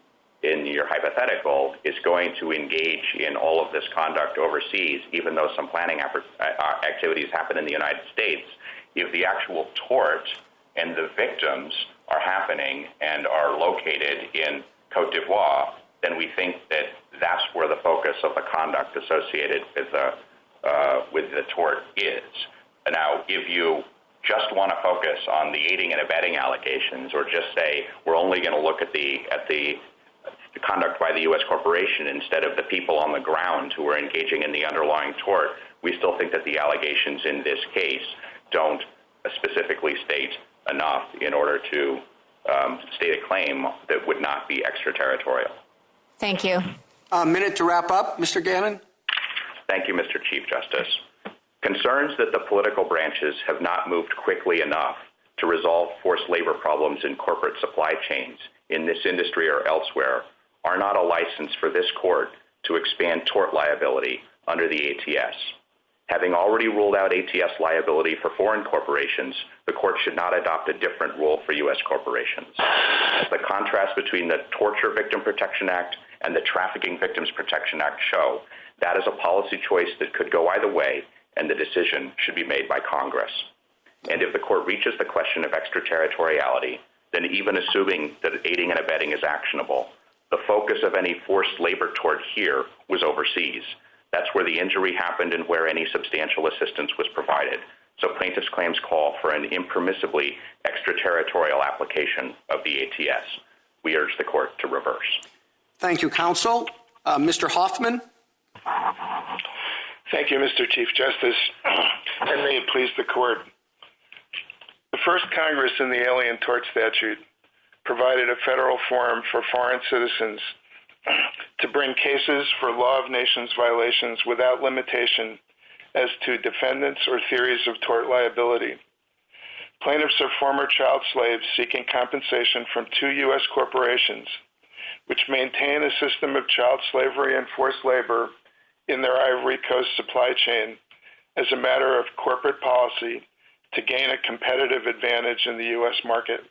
in your hypothetical, is going to engage in all of this conduct overseas, even though some planning activities happen in the United States, if the actual tort and the victims are happening and are located in Cote d'Ivoire, then we think that that's where the focus of the conduct associated with the tort is. Now, if you just want to focus on the aiding and abetting allegations, or just say we're only going to look at the conduct by the U.S. corporation instead of the people on the ground who are engaging in the underlying tort, we still think that the allegations in this case don't specifically state enough in order to state a claim that would not be extraterritorial. Thank you. A minute to wrap up. Mr. Gannon? Thank you, Mr. Chief Justice. Concerns that the political branches have not moved quickly enough to resolve forced labor problems in corporate supply chains in this industry or elsewhere are not a license for this court to expand tort liability under the ATS. Having already ruled out ATS liability for foreign corporations, the court should not adopt a different rule for U.S. corporations. As the contrast between the Torture Victim Protection Act and the Trafficking Victims Protection Act show, that is a policy choice that could go either way, and the decision should be made by Congress. And if the court reaches the question of extraterritoriality, then even assuming that aiding and abetting is actionable, the focus of any forced labor tort here was overseas. That's where the injury happened and where any substantial assistance was provided. So plaintiffs' claims call for an impermissibly extraterritorial application of the ATS. We urge the court to reverse. Thank you, counsel. Mr. Hoffman? Thank you, Mr. Chief Justice, and may it please the court. The first Congress in the Alien Tort Statute provided a federal forum for foreign citizens to bring cases for law of nations violations without limitation as to defendants or theories of tort liability. Plaintiffs are former child slaves seeking compensation from two U.S. corporations which maintain a system of child slavery and forced labor in their Ivory Coast supply chain as a matter of corporate policy to gain a competitive advantage in the U.S. market.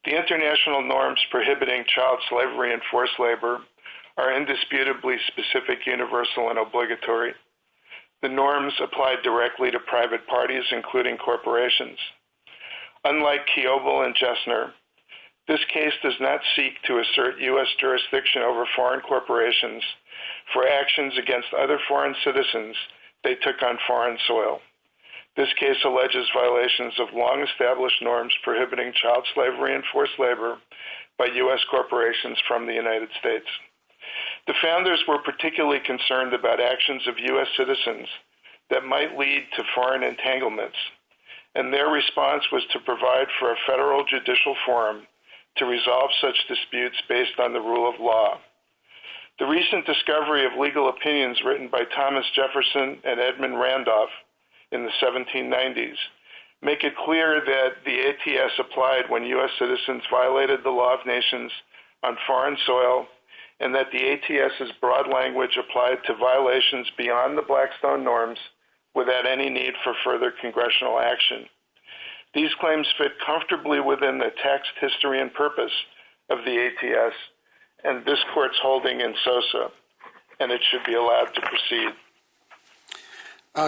The international norms prohibiting child slavery and forced labor are indisputably specific, universal, and obligatory. The norms apply directly to private parties, including corporations. Unlike Kiobel and Gessner, this case does not seek to assert U.S. jurisdiction over foreign corporations for actions against other foreign citizens they took on foreign soil. This case alleges violations of long-established norms prohibiting child slavery and forced labor by U.S. corporations from the United States. The founders were particularly concerned about actions of U.S. citizens that might lead to foreign entanglements, and their response was to provide for a federal judicial forum to resolve such disputes based on the rule of law. The recent discovery of legal opinions written by Thomas Jefferson and Edmund Randolph in the 1790s make it clear that the ATS applied when U.S. citizens violated the law of nations on foreign soil, and that the ATS's broad language applied to violations beyond the Blackstone norms without any need for further congressional action. These claims fit comfortably within the text, history, and purpose of the ATS and this court's holding in Sosa, and it should be allowed to proceed.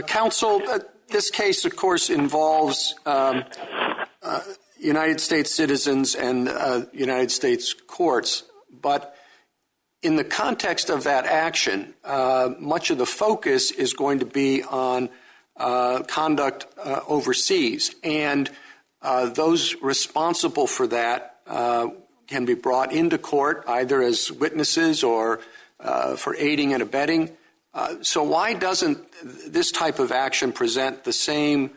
Counsel, this case, of course, involves United States citizens and United States courts, but in the context of that action, much of the focus is going to be on conduct overseas, and those responsible for that can be brought into court either as witnesses or for aiding and abetting. So why doesn't this type of action present the same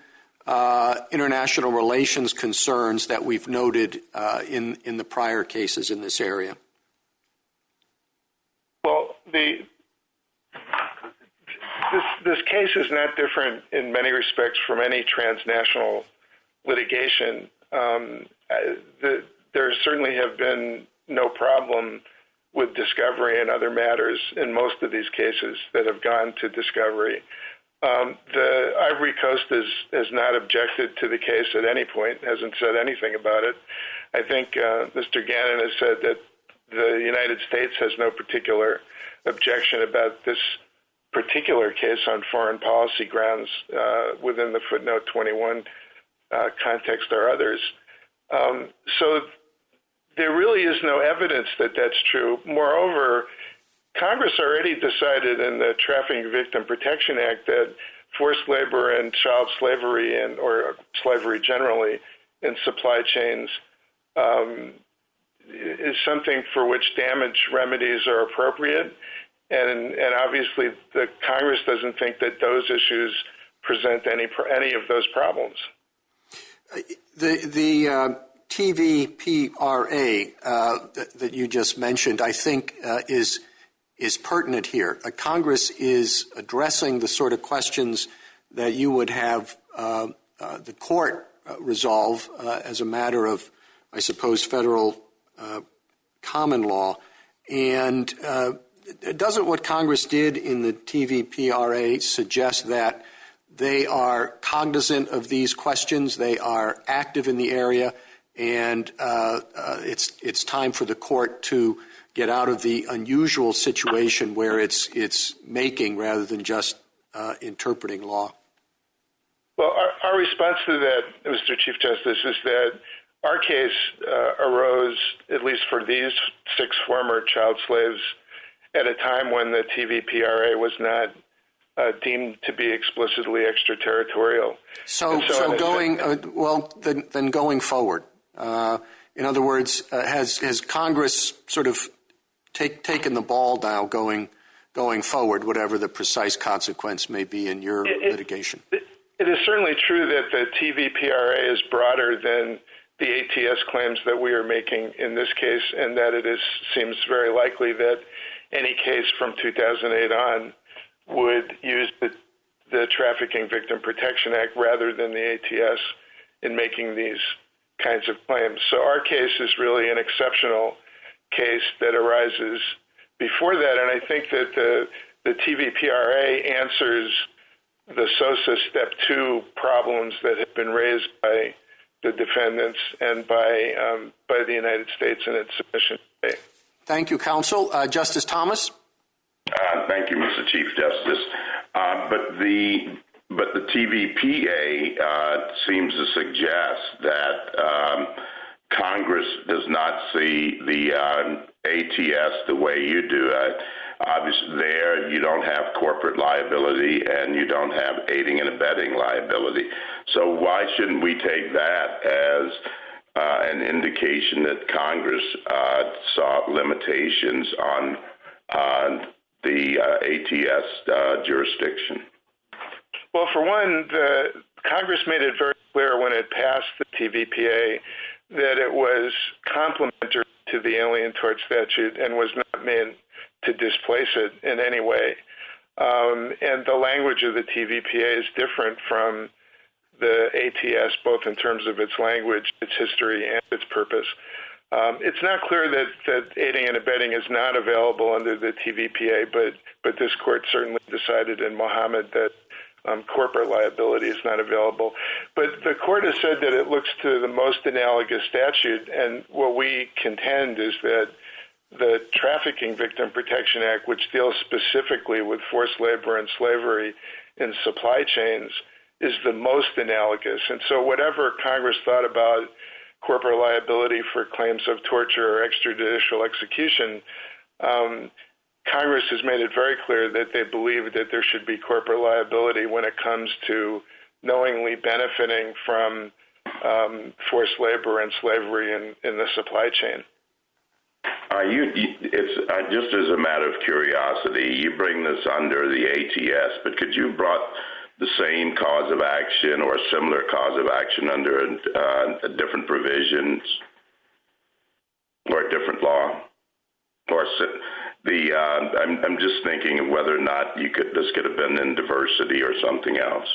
international relations concerns that we've noted in the prior cases in this area? Well, this case is not different in many respects from any transnational litigation. There certainly have been no problem with discovery and other matters in most of these cases that have gone to discovery. The Ivory Coast has not objected to the case at any point, hasn't said anything about it. I think Mr. Gannon has said that the United States has no particular objection about this particular case on foreign policy grounds within the footnote 21 context or others. So there really is no evidence that that's true. Moreover, Congress already decided in the Trafficking Victim Protection Act that forced labor and child slavery or slavery generally in supply chains is something for which damage remedies are appropriate. And obviously the Congress doesn't think that those issues present any of those problems. The TVPRA that you just mentioned, I think, is pertinent here. Congress is addressing the sort of questions that you would have the court resolve as a matter of, I suppose, federal common law. And doesn't what Congress did in the TVPRA suggest that they are cognizant of these questions, they are active in the area, and it's time for the court to get out of the unusual situation where it's making rather than just interpreting law? Well, our response to that, Mr. Chief Justice, is that our case arose, at least for these 6 former child slaves, at a time when the TVPRA was not deemed to be explicitly extraterritorial. So going then going forward, in other words, has Congress sort of taken the ball now going forward, whatever the precise consequence may be in your litigation? It is certainly true that the TVPRA is broader than the ATS claims that we are making in this case, and that seems very likely that any case from 2008 on would use the Trafficking Victim Protection Act rather than the ATS in making these kinds of claims. So our case is really an exceptional case that arises before that, and I think that the TVPRA answers the SOSA Step 2 problems that have been raised by the defendants and by the United States in its submission today. Thank you, counsel. Justice Thomas? Thank you, Mr. Chief Justice. But the TVPA seems to suggest that Congress does not see the ATS the way you do. Obviously, there you don't have corporate liability and you don't have aiding and abetting liability. So why shouldn't we take that as an indication that Congress saw limitations on the ATS jurisdiction? Well, for one, Congress made it very clear when it passed the TVPA that it was complementary to the Alien Tort Statute and was not meant to displace it in any way. And the language of the TVPA is different from the ATS, both in terms of its language, its history, and its purpose. It's not clear that aiding and abetting is not available under the TVPA, but this court certainly decided in Mohammed that corporate liability is not available. But the court has said that it looks to the most analogous statute, and what we contend is that the Trafficking Victim Protection Act, which deals specifically with forced labor and slavery in supply chains, is the most analogous. And so whatever Congress thought about corporate liability for claims of torture or extrajudicial execution, Congress has made it very clear that they believe that there should be corporate liability when it comes to knowingly benefiting from forced labor and slavery in the supply chain. It's just as a matter of curiosity, you bring this under the ATS, but could you brought the same cause of action or a similar cause of action under a different provisions or a different law? Or I'm just thinking of whether or not this could have been in diversity or something else.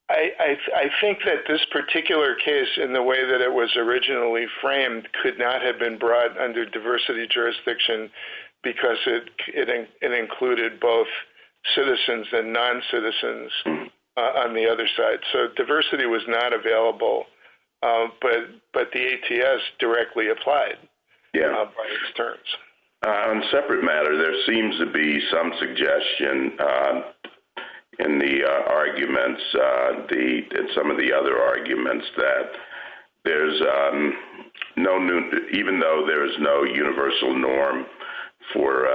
I think that this particular case, in the way that it was originally framed, could not have been brought under diversity jurisdiction because it included both citizens and non-citizens on the other side. So diversity was not available, but the ATS directly applied by its terms. On a separate matter, there seems to be some suggestion in the arguments, in some of the other arguments, that there's even though there is no universal norm for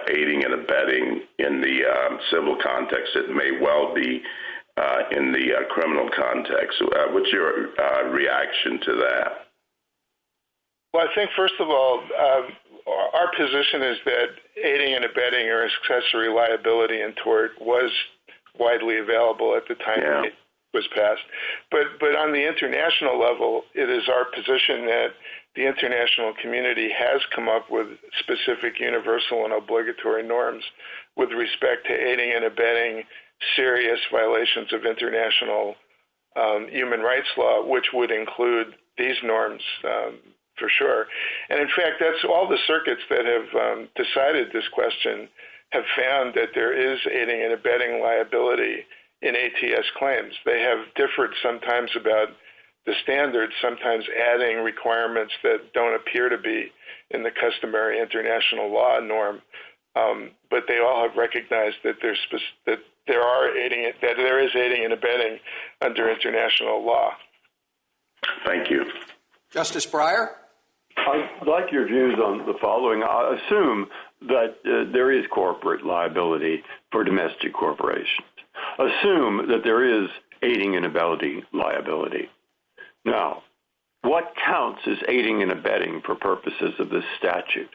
aiding and abetting in the civil context, it may well be in the criminal context. What's your reaction to that? Well, I think, first of all, our position is that aiding and abetting or accessory liability in tort was widely available at the time it was passed. But on the international level, it is our position that the international community has come up with specific universal and obligatory norms with respect to aiding and abetting serious violations of international human rights law, which would include these norms for sure. And in fact, that's all the circuits that have decided this question have found that there is aiding and abetting liability in ATS claims. They have differed sometimes about the standards, sometimes adding requirements that don't appear to be in the customary international law norm. But they all have recognized that there is aiding and abetting under international law. Thank you. Justice Breyer? I'd like your views on the following. I assume that there is corporate liability for domestic corporations. Assume that there is aiding and abetting liability. Now, what counts as aiding and abetting for purposes of this statute?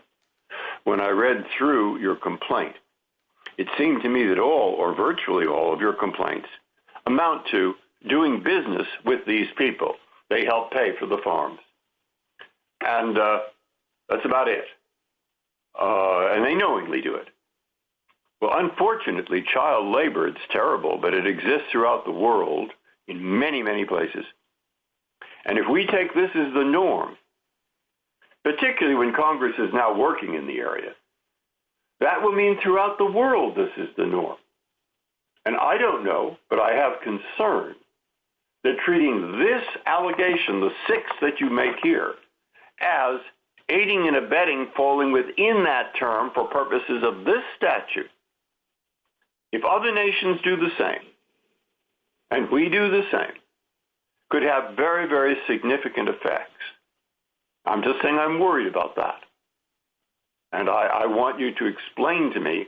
When I read through your complaint, it seemed to me that all or virtually all of your complaints amount to doing business with these people. They help pay for the farms. And that's about it. And they knowingly do it. Well, unfortunately, child labor, it's terrible, but it exists throughout the world in many, many places. And if we take this as the norm, particularly when Congress is now working in the area, that will mean throughout the world this is the norm. And I don't know, but I have concern that treating this allegation, the six that you make here, as aiding and abetting falling within that term for purposes of this statute, if other nations do the same, and we do the same, could have very, very significant effects. I'm just saying I'm worried about that. And I want you to explain to me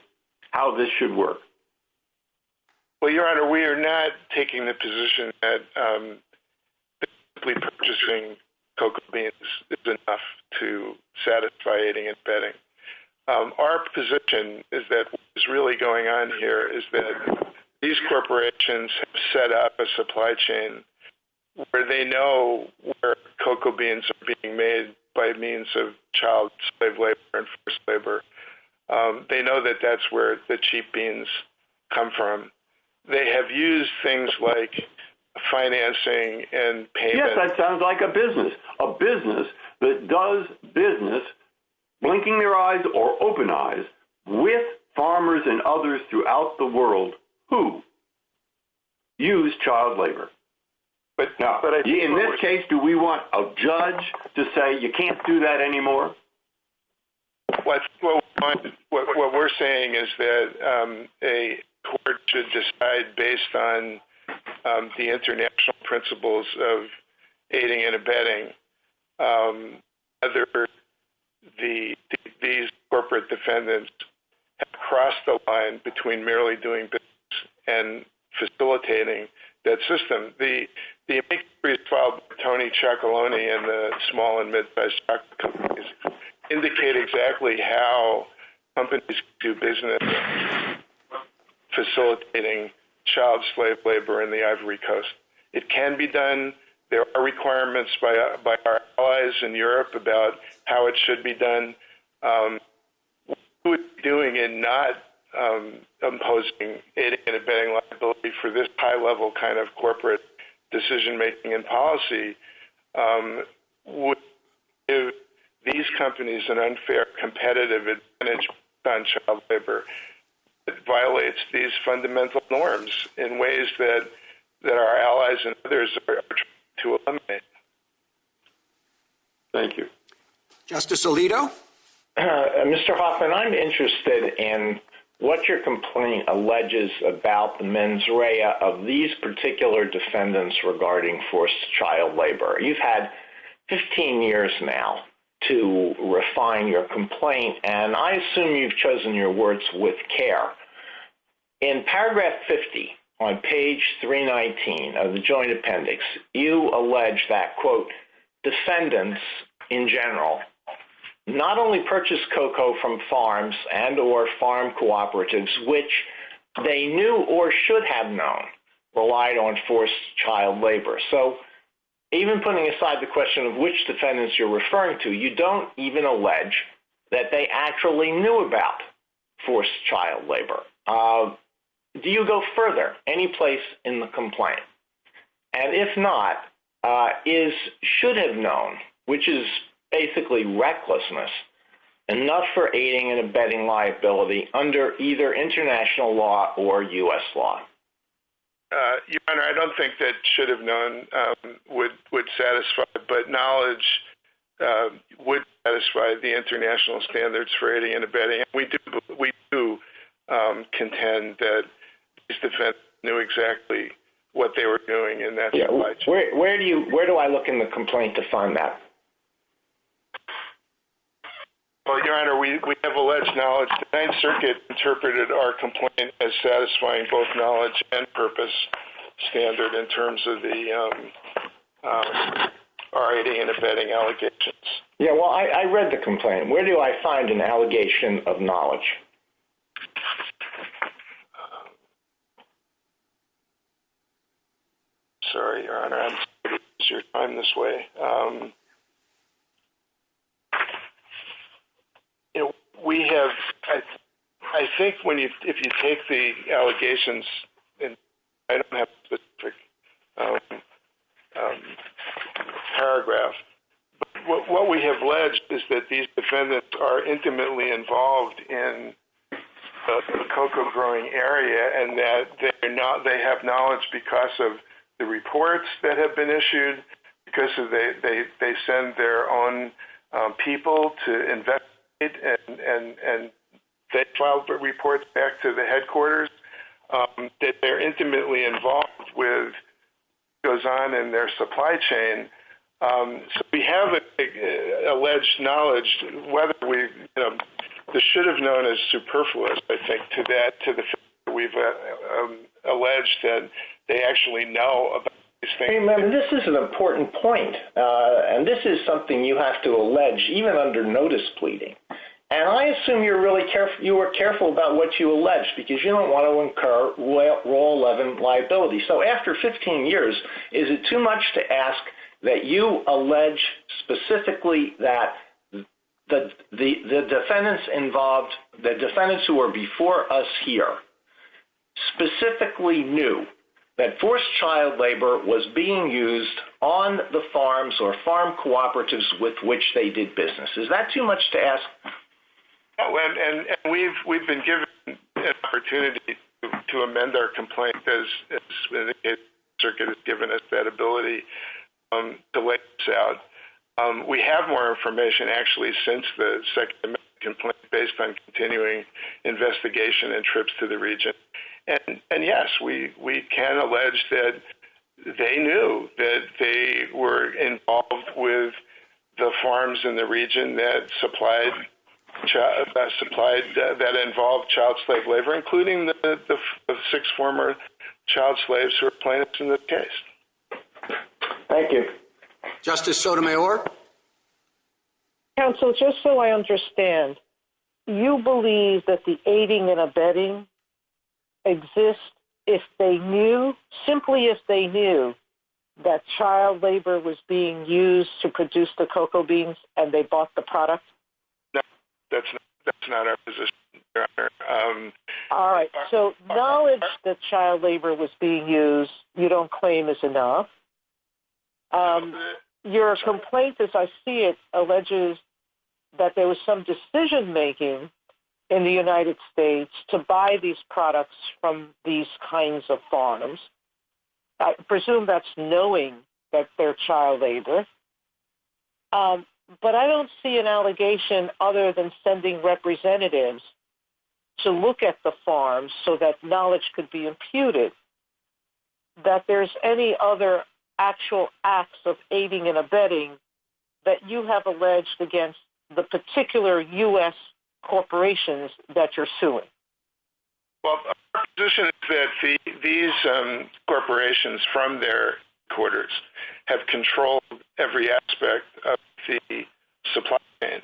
how this should work. Well, Your Honor, we are not taking the position that simply purchasing cocoa beans is enough to satisfy aiding and abetting. Our position is that what is really going on here is that these corporations have set up a supply chain where they know where cocoa beans are being made by means of child slave labor and forced labor. They know that that's where the cheap beans come from. They have used things like financing and payment. Yes, that sounds like a business that does business, blinking their eyes or open eyes, with farmers and others throughout the world who use child labor. But in this case, do we want a judge to say you can't do that anymore? What we're saying is that a court should decide based on the international principles of aiding and abetting whether these corporate defendants have crossed the line between merely doing business and facilitating that system. The amicus brief filed by Tony Ciaccoloni and the small and mid-sized chocolate companies indicate exactly how companies do business facilitating child slave labor in the Ivory Coast. It can be done. There are requirements by our allies in Europe about how it should be done. We're doing it not imposing aiding and abetting liability for this high-level kind of corporate decision-making and policy would give these companies an unfair competitive advantage on child labor. It violates these fundamental norms in ways that our allies and others are trying to eliminate. Thank you. Justice Alito? Mr. Hoffman, I'm interested in what your complaint alleges about the mens rea of these particular defendants regarding forced child labor. You've had 15 years now to refine your complaint, and I assume you've chosen your words with care. In paragraph 50 on page 319 of the joint appendix, you allege that, quote, defendants in general not only purchase cocoa from farms and or farm cooperatives, which they knew or should have known relied on forced child labor. So even putting aside the question of which defendants you're referring to, you don't even allege that they actually knew about forced child labor. Do you go further any place in the complaint? And if not, is should have known, which is basically recklessness, enough for aiding and abetting liability under either international law or U.S. law? Your Honor, I don't think that should have known would satisfy, but knowledge would satisfy the international standards for aiding and abetting. We do contend that these defendants knew exactly what they were doing in that supply chain. Where do I look in the complaint to find that? Well, Your Honor, we have alleged knowledge. The Ninth Circuit interpreted our complaint as satisfying both knowledge and purpose standard in terms of the our aiding and abetting allegations. Yeah, well, I read the complaint. Where do I find an allegation of knowledge? Sorry, Your Honor, I'm sorry to use your time this way. We have, I think if you take the allegations, and I don't have a specific paragraph, but what we have alleged is that these defendants are intimately involved in the cocoa growing area, and that they have knowledge because of the reports that have been issued, because of they send their own people to investigate and they file reports back to the headquarters, that they're intimately involved with what goes on in their supply chain. So we have alleged knowledge, whether we the should have known is superfluous, I think, to the fact that we've alleged that they actually know about these things. Hey, man, this is an important point, and this is something you have to allege even under notice pleading. And I assume you were careful about what you alleged because you don't want to incur Rule 11 liability. So after 15 years, is it too much to ask that you allege specifically that the defendants involved, the defendants who are before us here, specifically knew that forced child labor was being used on the farms or farm cooperatives with which they did business? Is that too much to ask? Oh, and we've been given an opportunity to amend our complaint as the circuit has given us that ability to lay this out. We have more information actually since the Second Amendment complaint based on continuing investigation and trips to the region. And yes, we can allege that they knew that they were involved with the farms in the region that that involved child slave labor, including the 6 former child slaves who are plaintiffs in this case. Thank you. Justice Sotomayor? Counsel, just so I understand, you believe that the aiding and abetting exists if they knew, simply if they knew, that child labor was being used to produce the cocoa beans and they bought the product? No, that's not our position, Your Honor. All right. So knowledge that child labor was being used, you don't claim is enough. Your complaint, as I see it, alleges that there was some decision-making in the United States to buy these products from these kinds of farms. I presume that's knowing that they're child labor. But I don't see an allegation other than sending representatives to look at the farms so that knowledge could be imputed, that there's any other actual acts of aiding and abetting that you have alleged against the particular U.S. corporations that you're suing. Well, our position is that these corporations from their quarters have controlled every aspect of the supply chain.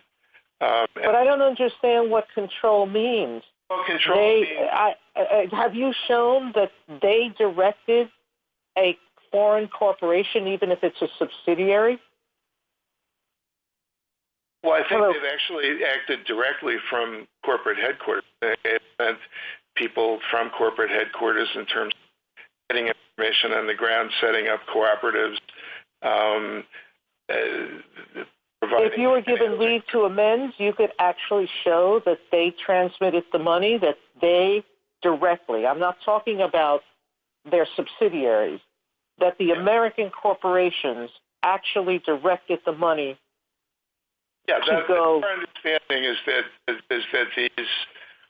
But I don't understand what control means. Well, control means... have you shown that they directed a foreign corporation, even if it's a subsidiary? Well, I think they've actually acted directly from corporate headquarters. They sent people from corporate headquarters in terms of getting information on the ground, setting up cooperatives. If you were given leave to amend, you could actually show that they transmitted the money, that they directly, I'm not talking about their subsidiaries, that the American corporations actually directed the money. Yeah, our understanding is that these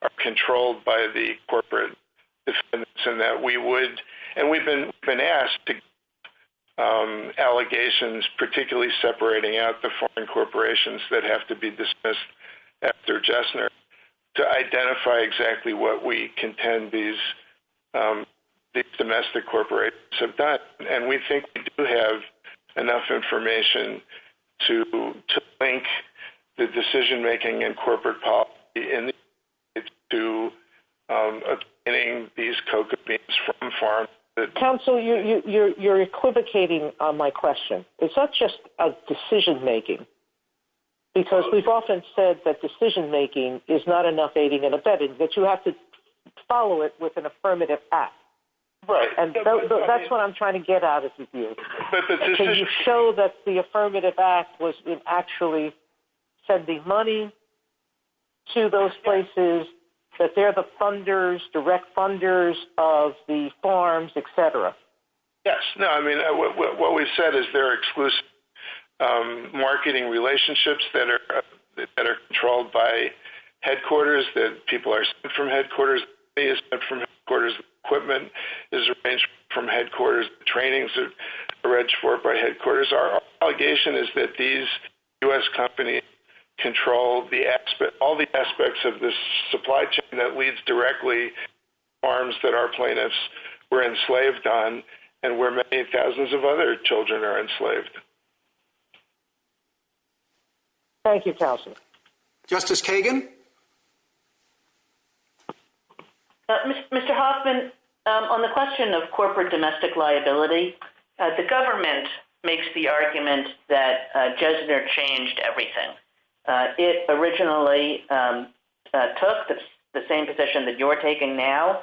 are controlled by the corporate defendants, and that we've been asked to allegations, particularly separating out the foreign corporations that have to be dismissed after Jessner, to identify exactly what we contend these domestic corporations have done, and we think we do have enough information to link the decision-making and corporate policy in the States to obtaining these cocoa beans from farms. Counsel, you're equivocating on my question. It's not just a decision-making, because we've often said that decision-making is not enough aiding and abetting, that you have to follow it with an affirmative act. Right. And that's what I'm trying to get at with you. Can you show that the affirmative act was in actually sending money to those places, that they're the funders, direct funders of the farms, et cetera? Yes. No, I mean, what we've said is there are exclusive marketing relationships that are controlled by headquarters, that people are sent from headquarters, money is sent from headquarters, equipment is arranged from headquarters, trainings are arranged for by headquarters. Our allegation is that these U.S. companies control all the aspects of this supply chain that leads directly to farms that our plaintiffs were enslaved on, and where many thousands of other children are enslaved. Thank you, Counsel. Justice Kagan? Mr. Hoffman, on the question of corporate domestic liability, the government makes the argument that Jesner changed everything. It originally took the same position that you're taking now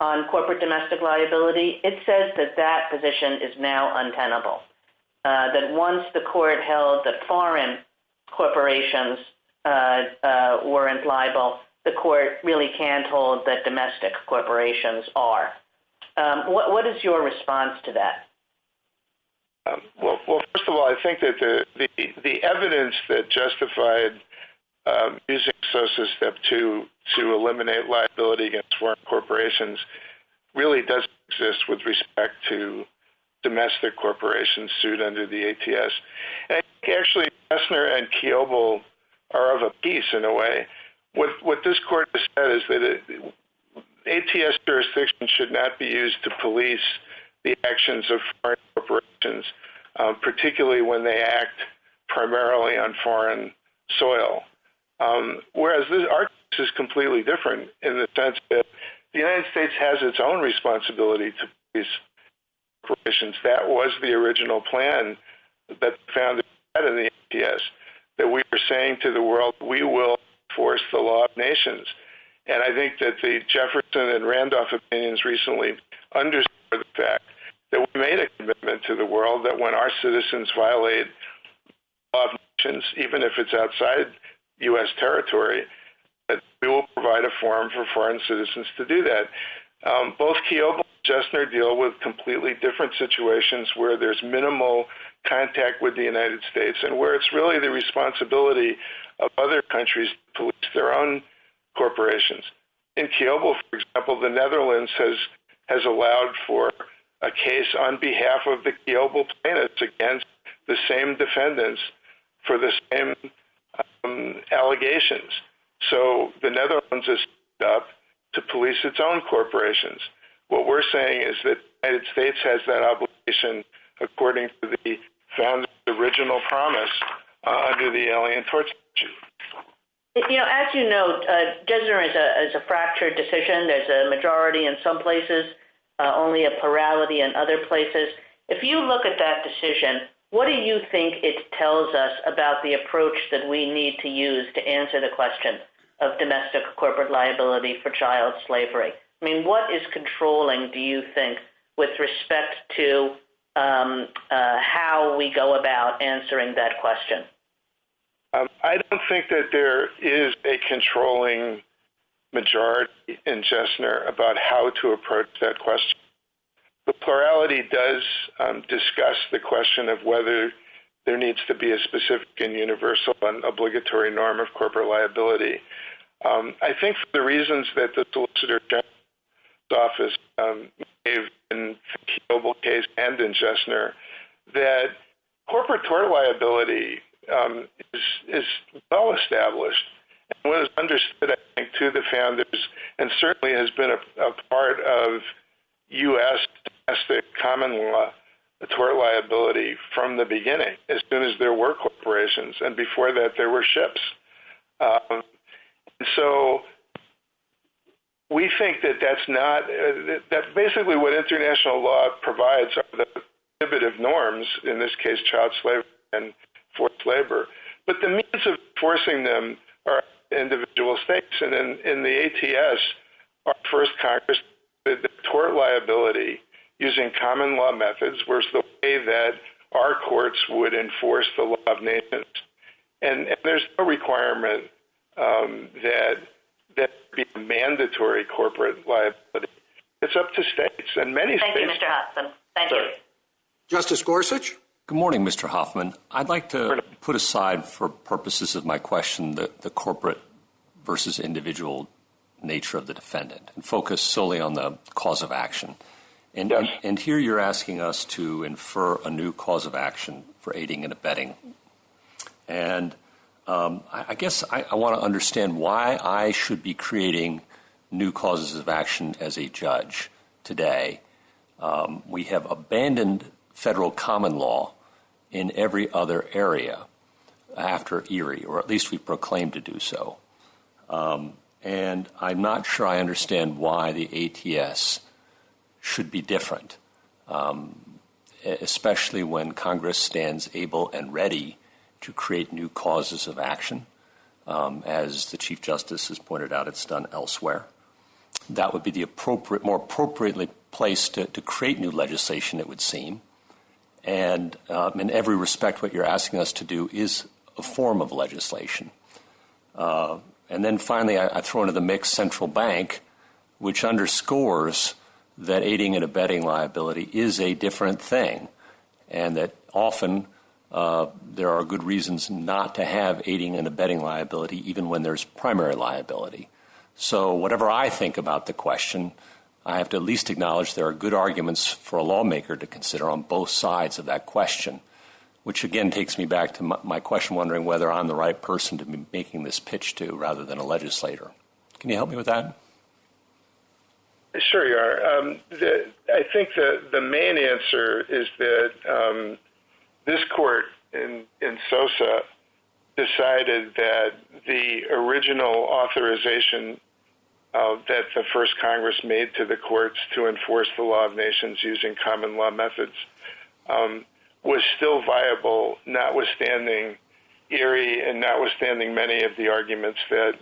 on corporate domestic liability. It says that position is now untenable, that once the court held that foreign corporations weren't liable, the court really can't hold that domestic corporations are. What is your response to that? Well, first of all, I think that the evidence that justified using SOSA Step 2 to eliminate liability against foreign corporations really doesn't exist with respect to domestic corporations sued under the ATS. And I think actually Jesner and Kiobel are of a piece in a way. What this court has said is that ATS jurisdiction should not be used to police the actions of foreign corporations, particularly when they act primarily on foreign soil. Whereas our case is completely different in the sense that the United States has its own responsibility to police corporations. That was the original plan that the founders had in the ATS, that we were saying to the world, we will enforce the law of nations. And I think that the Jefferson and Randolph opinions recently underscore the fact that we made a commitment to the world that when our citizens violate the law of nations, even if it's outside U.S. territory, that we will provide a forum for foreign citizens to do that. Both Kiobel and Jesner deal with completely different situations where there's minimal contact with the United States and where it's really the responsibility of other countries to police their own corporations. In Kiobel, for example, the Netherlands has allowed for a case on behalf of the Kiobel plaintiffs against the same defendants for the same allegations. So the Netherlands is set up to police its own corporations. What we're saying is that the United States has that obligation according to the founder's original promise under the Alien Tort Statute. As you know, Jesner is a fractured decision. There's a majority in some places, only a plurality in other places. If you look at that decision, what do you think it tells us about the approach that we need to use to answer the question of domestic corporate liability for child slavery? I mean, what is controlling, do you think, with respect to how we go about answering that question? I don't think that there is a controlling majority in Jesner about how to approach that question. The plurality does discuss the question of whether there needs to be a specific and universal and obligatory norm of corporate liability. I think for the reasons that the Solicitor General's office gave in the Kiobel case and in Jesner, that corporate tort liability is well established and was understood, I think, to the founders, and certainly has been a part of U.S. domestic common law tort liability from the beginning, as soon as there were corporations, and before that there were ships. So we think that that's not, that basically what international law provides are the prohibitive norms, in this case child slavery and forced labor, but the means of enforcing them are individual states. And in the ATS, our first Congress, the tort liability using common law methods was the way that our courts would enforce the law of nations. And there's no requirement that be mandatory corporate liability. It's up to states, and many states. Thank you, Mr. Hoffman. Thank you. Justice Gorsuch? Good morning, Mr. Hoffman. I'd like to put aside, for purposes of my question, the corporate versus individual nature of the defendant and focus solely on the cause of action. And here you're asking us to infer a new cause of action for aiding and abetting. And I guess I want to understand why I should be creating new causes of action as a judge today. We have abandoned federal common law in every other area after Erie, or at least we proclaimed to do so. And I'm not sure I understand why the ATS should be different, especially when Congress stands able and ready to create new causes of action. As the Chief Justice has pointed out, it's done elsewhere. That would be the more appropriately placed to create new legislation, it would seem. And in every respect, what you're asking us to do is a form of legislation. And then finally, I throw into the mix central bank, which underscores that aiding and abetting liability is a different thing, and that often there are good reasons not to have aiding and abetting liability even when there's primary liability. So whatever I think about the question, I have to at least acknowledge there are good arguments for a lawmaker to consider on both sides of that question, which again takes me back to my question, wondering whether I'm the right person to be making this pitch to rather than a legislator. Can you help me with that? Sure you are. I think the main answer is that this court in Sosa decided that the original authorization that the first Congress made to the courts to enforce the law of nations using common law methods was still viable, notwithstanding Erie and notwithstanding many of the arguments that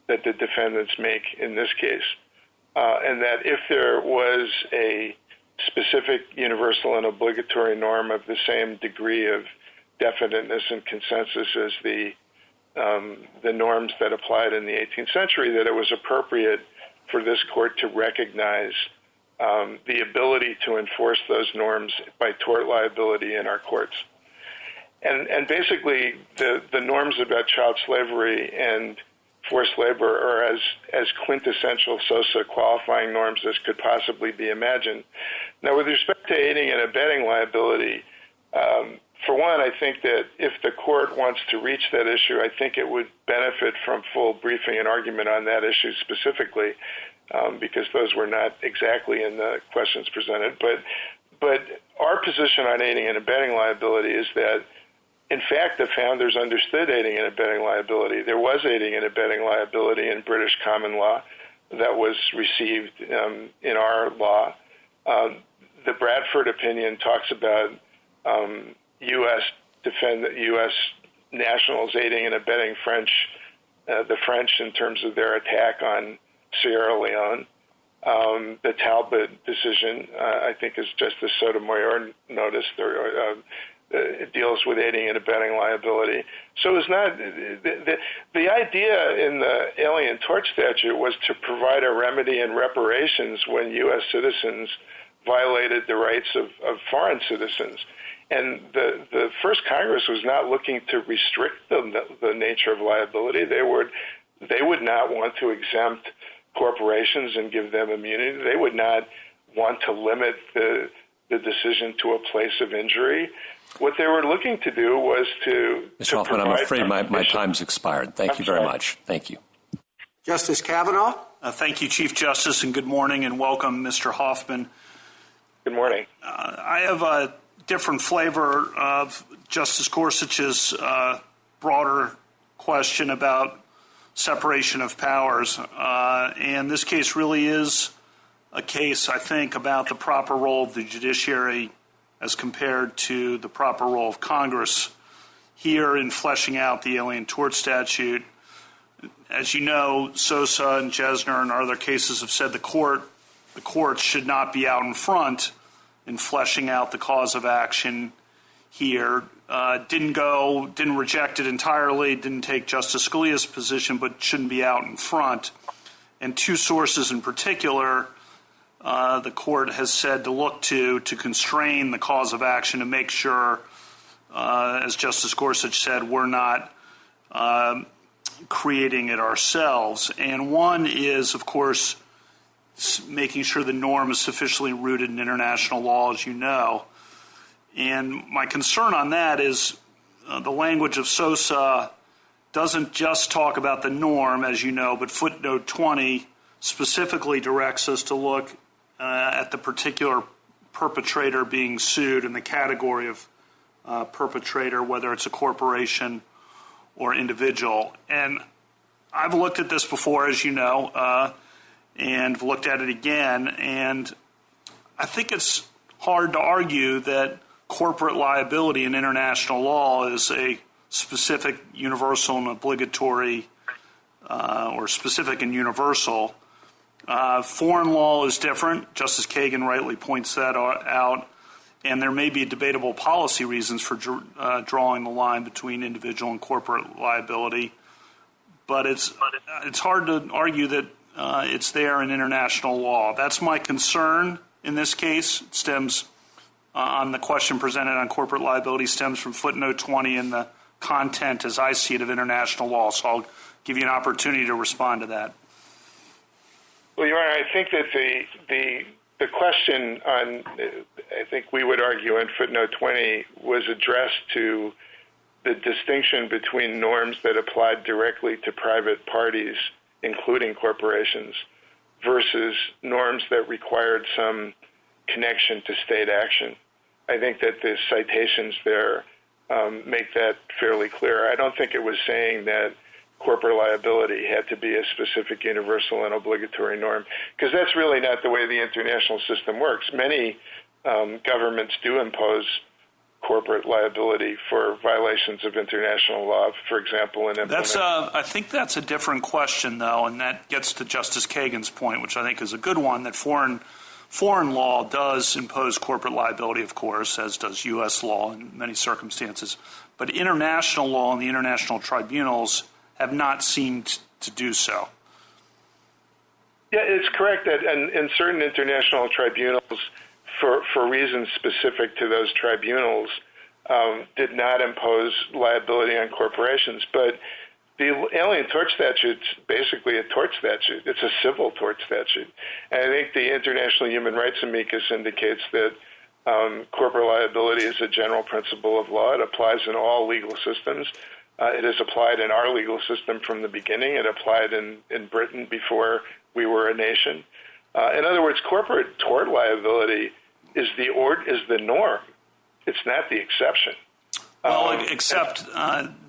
the defendants make in this case. And that if there was a specific universal and obligatory norm of the same degree of definiteness and consensus as the norms that applied in the 18th century, that it was appropriate for this court to recognize the ability to enforce those norms by tort liability in our courts. And basically, the norms about child slavery and forced labor are as quintessential Sosa qualifying norms as could possibly be imagined. Now, with respect to aiding and abetting liability, for one, I think that if the court wants to reach that issue, I think it would benefit from full briefing and argument on that issue specifically, because those were not exactly in the questions presented. But our position on aiding and abetting liability is that, in fact, the founders understood aiding and abetting liability. There was aiding and abetting liability in British common law that was received in our law. The Bradford opinion talks about U.S. nationals aiding and abetting the French in terms of their attack on Sierra Leone. The Talbot decision, I think, as Justice Sotomayor noticed, it deals with aiding and abetting liability. So it's not the idea in the Alien Tort Statute was to provide a remedy and reparations when U.S. citizens violated the rights of foreign citizens. And the first Congress was not looking to restrict the nature of liability. They would not want to exempt corporations and give them immunity. They would not want to limit the decision to a place of injury. What they were looking to do was to Mr. Hoffman, I'm afraid my time's expired. Thank you very much. Thank you. Justice Kavanaugh? Thank you, Chief Justice, and good morning, and welcome, Mr. Hoffman. Good morning. I have a different flavor of Justice Gorsuch's broader question about separation of powers. And this case really is a case, I think, about the proper role of the judiciary as compared to the proper role of Congress here in fleshing out the Alien Tort Statute. As you know, Sosa and Jesner and other cases have said the courts should not be out in front in fleshing out the cause of action here. Didn't reject it entirely, didn't take Justice Scalia's position, but shouldn't be out in front. And two sources in particular the court has said to look to constrain the cause of action to make sure, as Justice Gorsuch said, we're not creating it ourselves. And one is, of course, making sure the norm is sufficiently rooted in international law, as you know. And my concern on that is the language of Sosa doesn't just talk about the norm, as you know, but footnote 20 specifically directs us to look at the particular perpetrator being sued and the category of perpetrator, whether it's a corporation or individual. And I've looked at this before, as you know, and looked at it again, and I think it's hard to argue that corporate liability in international law is a specific, universal, and obligatory, or specific and universal. Foreign law is different. Justice Kagan rightly points that out, and there may be debatable policy reasons for drawing the line between individual and corporate liability, but it's hard to argue that it's there in international law. That's my concern in this case. It stems on the question presented on corporate liability stems from footnote 20 in the content, as I see it, of international law. So I'll give you an opportunity to respond to that. Well, Your Honor, I think that the question on, I think we would argue in footnote 20, was addressed to the distinction between norms that applied directly to private parties, including corporations, versus norms that required some connection to state action. I think that the citations there make that fairly clear. I don't think it was saying that corporate liability had to be a specific, universal, and obligatory norm, because that's really not the way the international system works. Many governments do impose corporate liability for violations of international law, for example, in implementing. I think that's a different question, though, and that gets to Justice Kagan's point, which I think is a good one, that foreign law does impose corporate liability, of course, as does U.S. law in many circumstances. But international law and the international tribunals have not seemed to do so. Yeah, it's correct that in certain international tribunals, for reasons specific to those tribunals, did not impose liability on corporations. But the Alien Tort Statute's basically a tort statute. It's a civil tort statute. And I think the International Human Rights Amicus indicates that corporate liability is a general principle of law. It applies in all legal systems. It is applied in our legal system from the beginning. It applied in Britain before we were a nation. In other words, corporate tort liability is the norm. It's not the exception. Well, except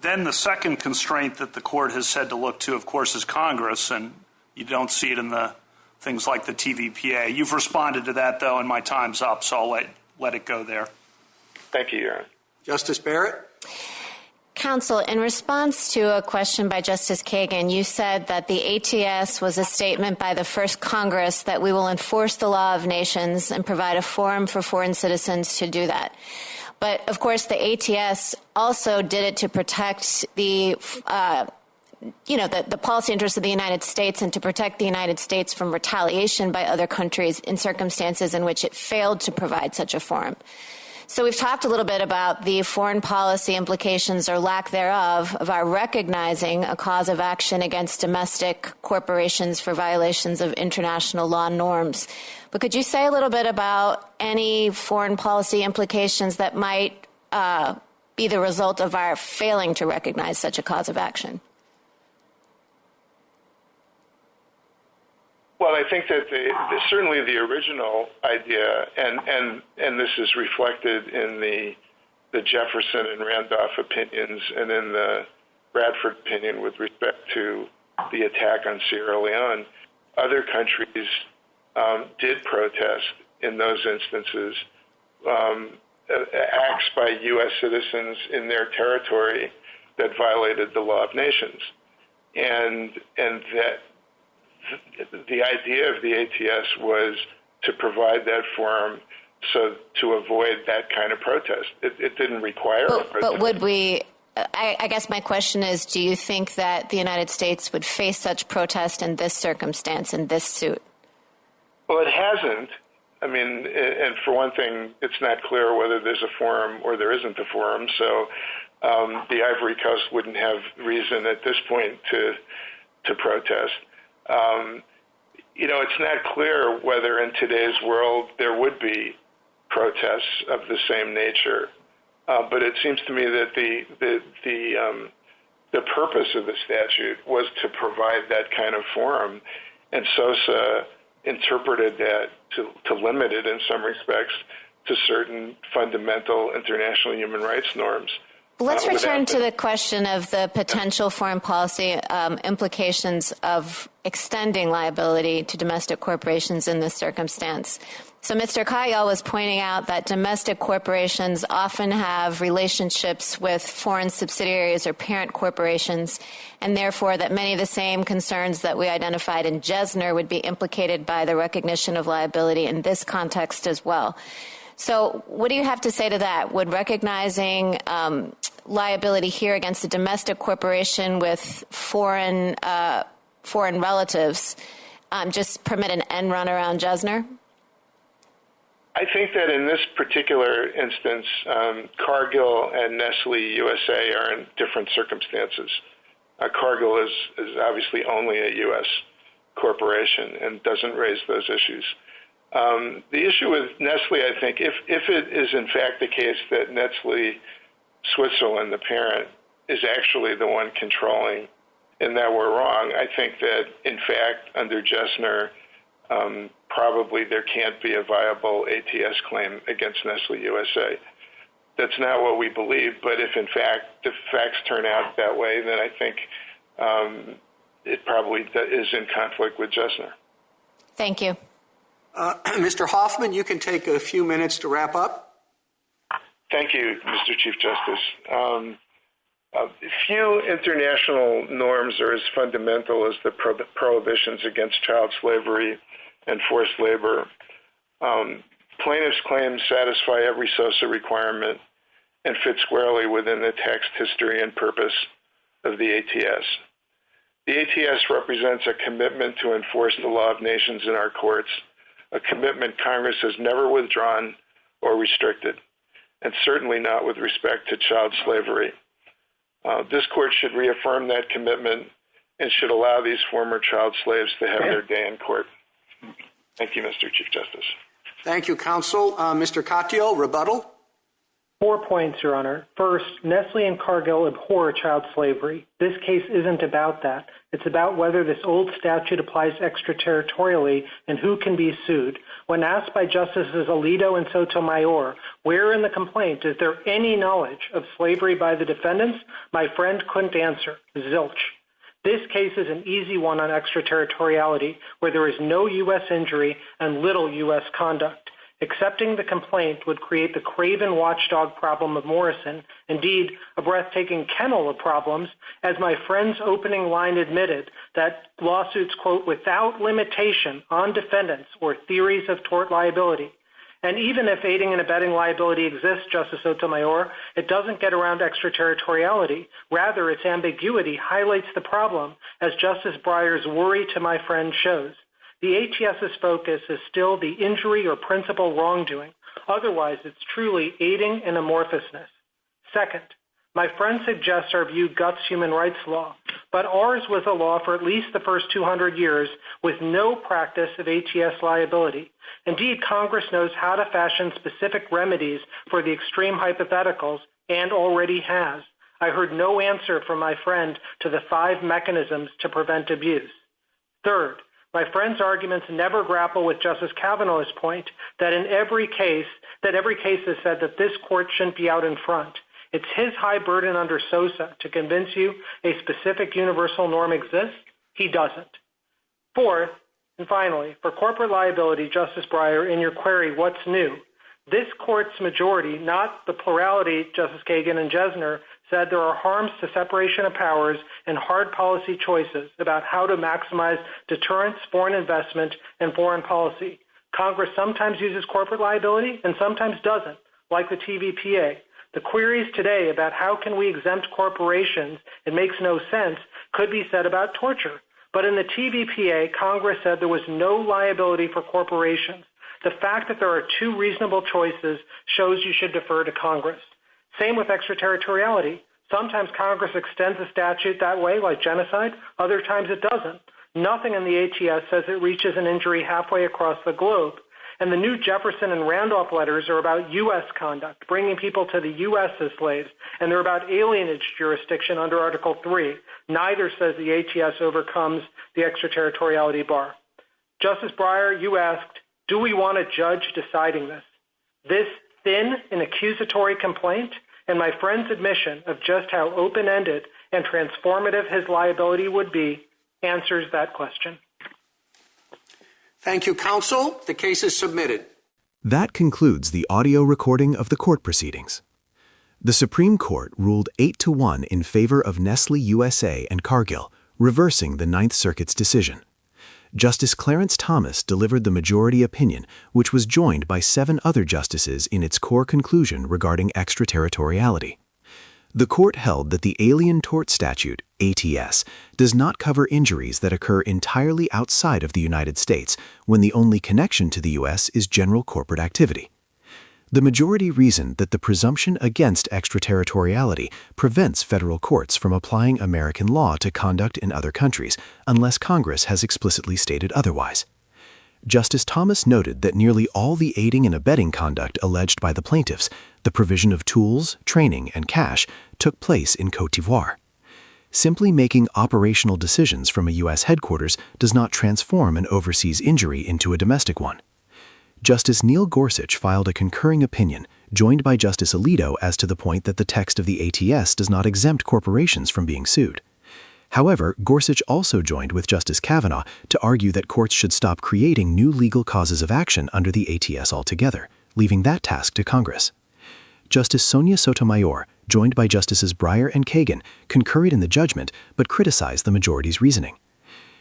then the second constraint that the court has said to look to, of course, is Congress, and you don't see it in the things like the TVPA. You've responded to that, though, and my time's up, so I'll let it go there. Thank you, Your Honor. Justice Barrett? Counsel, in response to a question by Justice Kagan, you said that the ATS was a statement by the first Congress that we will enforce the law of nations and provide a forum for foreign citizens to do that. But, of course, the ATS also did it to protect the policy interests of the United States and to protect the United States from retaliation by other countries in circumstances in which it failed to provide such a forum. So we've talked a little bit about the foreign policy implications or lack thereof of our recognizing a cause of action against domestic corporations for violations of international law norms. But could you say a little bit about any foreign policy implications that might be the result of our failing to recognize such a cause of action? Well, I think that certainly the original idea, and this is reflected in the Jefferson and Randolph opinions and in the Bradford opinion with respect to the attack on Sierra Leone, other countries did protest in those instances acts by U.S. citizens in their territory that violated the law of nations, and that. The idea of the ATS was to provide that forum so to avoid that kind of protest. It didn't require a protest. But would we, I guess my question is, do you think that the United States would face such protest in this circumstance, in this suit? Well, it hasn't. I mean, and for one thing, it's not clear whether there's a forum or there isn't a forum, so the Ivory Coast wouldn't have reason at this point to protest. It's not clear whether in today's world there would be protests of the same nature, but it seems to me that the purpose of the statute was to provide that kind of forum, and SOSA interpreted that to limit it in some respects to certain fundamental international human rights norms. Let's return to the question of the potential foreign policy implications of extending liability to domestic corporations in this circumstance. So Mr. Katyal was pointing out that domestic corporations often have relationships with foreign subsidiaries or parent corporations, and therefore that many of the same concerns that we identified in Jesner would be implicated by the recognition of liability in this context as well. So what do you have to say to that? Would recognizing liability here against a domestic corporation with foreign relatives just permit an end run around Jesner? I think that in this particular instance, Cargill and Nestlé USA are in different circumstances. Cargill is obviously only a U.S. corporation and doesn't raise those issues. The issue with Nestlé, I think, if it is in fact the case that Nestlé Switzerland, the parent, is actually the one controlling and that we're wrong, I think that, in fact, under Jesner, probably there can't be a viable ATS claim against Nestlé USA. That's not what we believe, but if in fact the facts turn out that way, then I think it probably is in conflict with Jesner. Thank you. Mr. Hoffman, you can take a few minutes to wrap up. Thank you, Mr. Chief Justice. Few international norms are as fundamental as the prohibitions against child slavery and forced labor. Plaintiffs' claims satisfy every SOSA requirement and fit squarely within the text, history, and purpose of the ATS. The ATS represents a commitment to enforce the law of nations in our courts, a commitment Congress has never withdrawn or restricted, and certainly not with respect to child slavery. This court should reaffirm that commitment and should allow these former child slaves to have their day in court. Thank you, Mr. Chief Justice. Thank you, counsel. Mr. Katyal, rebuttal. 4 points, Your Honor. First, Nestle and Cargill abhor child slavery. This case isn't about that. It's about whether this old statute applies extraterritorially and who can be sued. When asked by Justices Alito and Sotomayor, where in the complaint is there any knowledge of slavery by the defendants, my friend couldn't answer. Zilch. This case is an easy one on extraterritoriality, where there is no U.S. injury and little U.S. conduct. Accepting the complaint would create the craven watchdog problem of Morrison, indeed a breathtaking kennel of problems, as my friend's opening line admitted that lawsuits, quote, without limitation on defendants or theories of tort liability. And even if aiding and abetting liability exists, Justice Sotomayor, it doesn't get around extraterritoriality. Rather, its ambiguity highlights the problem, as Justice Breyer's worry to my friend shows. The ATS's focus is still the injury or principal wrongdoing. Otherwise, it's truly aiding and amorphousness. Second, my friend suggests our view guts human rights law, but ours was a law for at least the first 200 years with no practice of ATS liability. Indeed, Congress knows how to fashion specific remedies for the extreme hypotheticals and already has. I heard no answer from my friend to the 5 mechanisms to prevent abuse. Third, my friend's arguments never grapple with Justice Kavanaugh's point that every case has said that this court shouldn't be out in front. It's his high burden under SOSA to convince you a specific universal norm exists. He doesn't. Fourth, and finally, for corporate liability, Justice Breyer, in your query, what's new? This court's majority, not the plurality, Justice Kagan and Jesner, said there are harms to separation of powers and hard policy choices about how to maximize deterrence, foreign investment, and foreign policy. Congress sometimes uses corporate liability and sometimes doesn't, like the TVPA. The queries today about how can we exempt corporations, it makes no sense, could be said about torture. But in the TVPA, Congress said there was no liability for corporations. The fact that there are 2 reasonable choices shows you should defer to Congress. Same with extraterritoriality. Sometimes Congress extends a statute that way, like genocide. Other times it doesn't. Nothing in the ATS says it reaches an injury halfway across the globe. And the new Jefferson and Randolph letters are about U.S. conduct, bringing people to the U.S. as slaves, and they're about alienage jurisdiction under Article 3. Neither says the ATS overcomes the extraterritoriality bar. Justice Breyer, you asked, do we want a judge deciding this? This thin and accusatory complaint and my friend's admission of just how open-ended and transformative his liability would be answers that question. Thank you, counsel. The case is submitted. That concludes the audio recording of the court proceedings. The Supreme Court ruled 8-1 in favor of Nestlé USA and Cargill, reversing the Ninth Circuit's decision. Justice Clarence Thomas delivered the majority opinion, which was joined by 7 other justices in its core conclusion regarding extraterritoriality. The court held that the Alien Tort Statute, ATS, does not cover injuries that occur entirely outside of the United States when the only connection to the U.S. is general corporate activity. The majority reasoned that the presumption against extraterritoriality prevents federal courts from applying American law to conduct in other countries unless Congress has explicitly stated otherwise. Justice Thomas noted that nearly all the aiding and abetting conduct alleged by the plaintiffs, the provision of tools, training, and cash, took place in Côte d'Ivoire. Simply making operational decisions from a U.S. headquarters does not transform an overseas injury into a domestic one. Justice Neil Gorsuch filed a concurring opinion, joined by Justice Alito as to the point that the text of the ATS does not exempt corporations from being sued. However, Gorsuch also joined with Justice Kavanaugh to argue that courts should stop creating new legal causes of action under the ATS altogether, leaving that task to Congress. Justice Sonia Sotomayor, joined by Justices Breyer and Kagan, concurred in the judgment but criticized the majority's reasoning.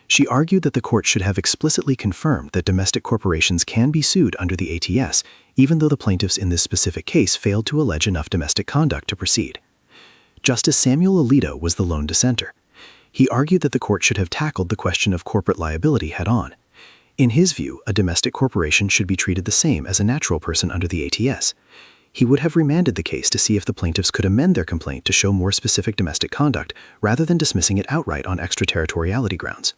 She argued that the court should have explicitly confirmed that domestic corporations can be sued under the ATS, even though the plaintiffs in this specific case failed to allege enough domestic conduct to proceed. Justice Samuel Alito was the lone dissenter. He argued that the court should have tackled the question of corporate liability head-on. In his view, a domestic corporation should be treated the same as a natural person under the ATS. He would have remanded the case to see if the plaintiffs could amend their complaint to show more specific domestic conduct, rather than dismissing it outright on extraterritoriality grounds.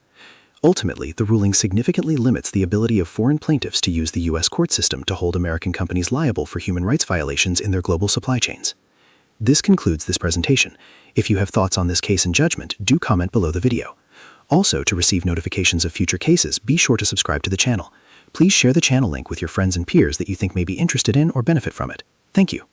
Ultimately, the ruling significantly limits the ability of foreign plaintiffs to use the U.S. court system to hold American companies liable for human rights violations in their global supply chains. This concludes this presentation. If you have thoughts on this case and judgment, do comment below the video. Also, to receive notifications of future cases, be sure to subscribe to the channel. Please share the channel link with your friends and peers that you think may be interested in or benefit from it. Thank you.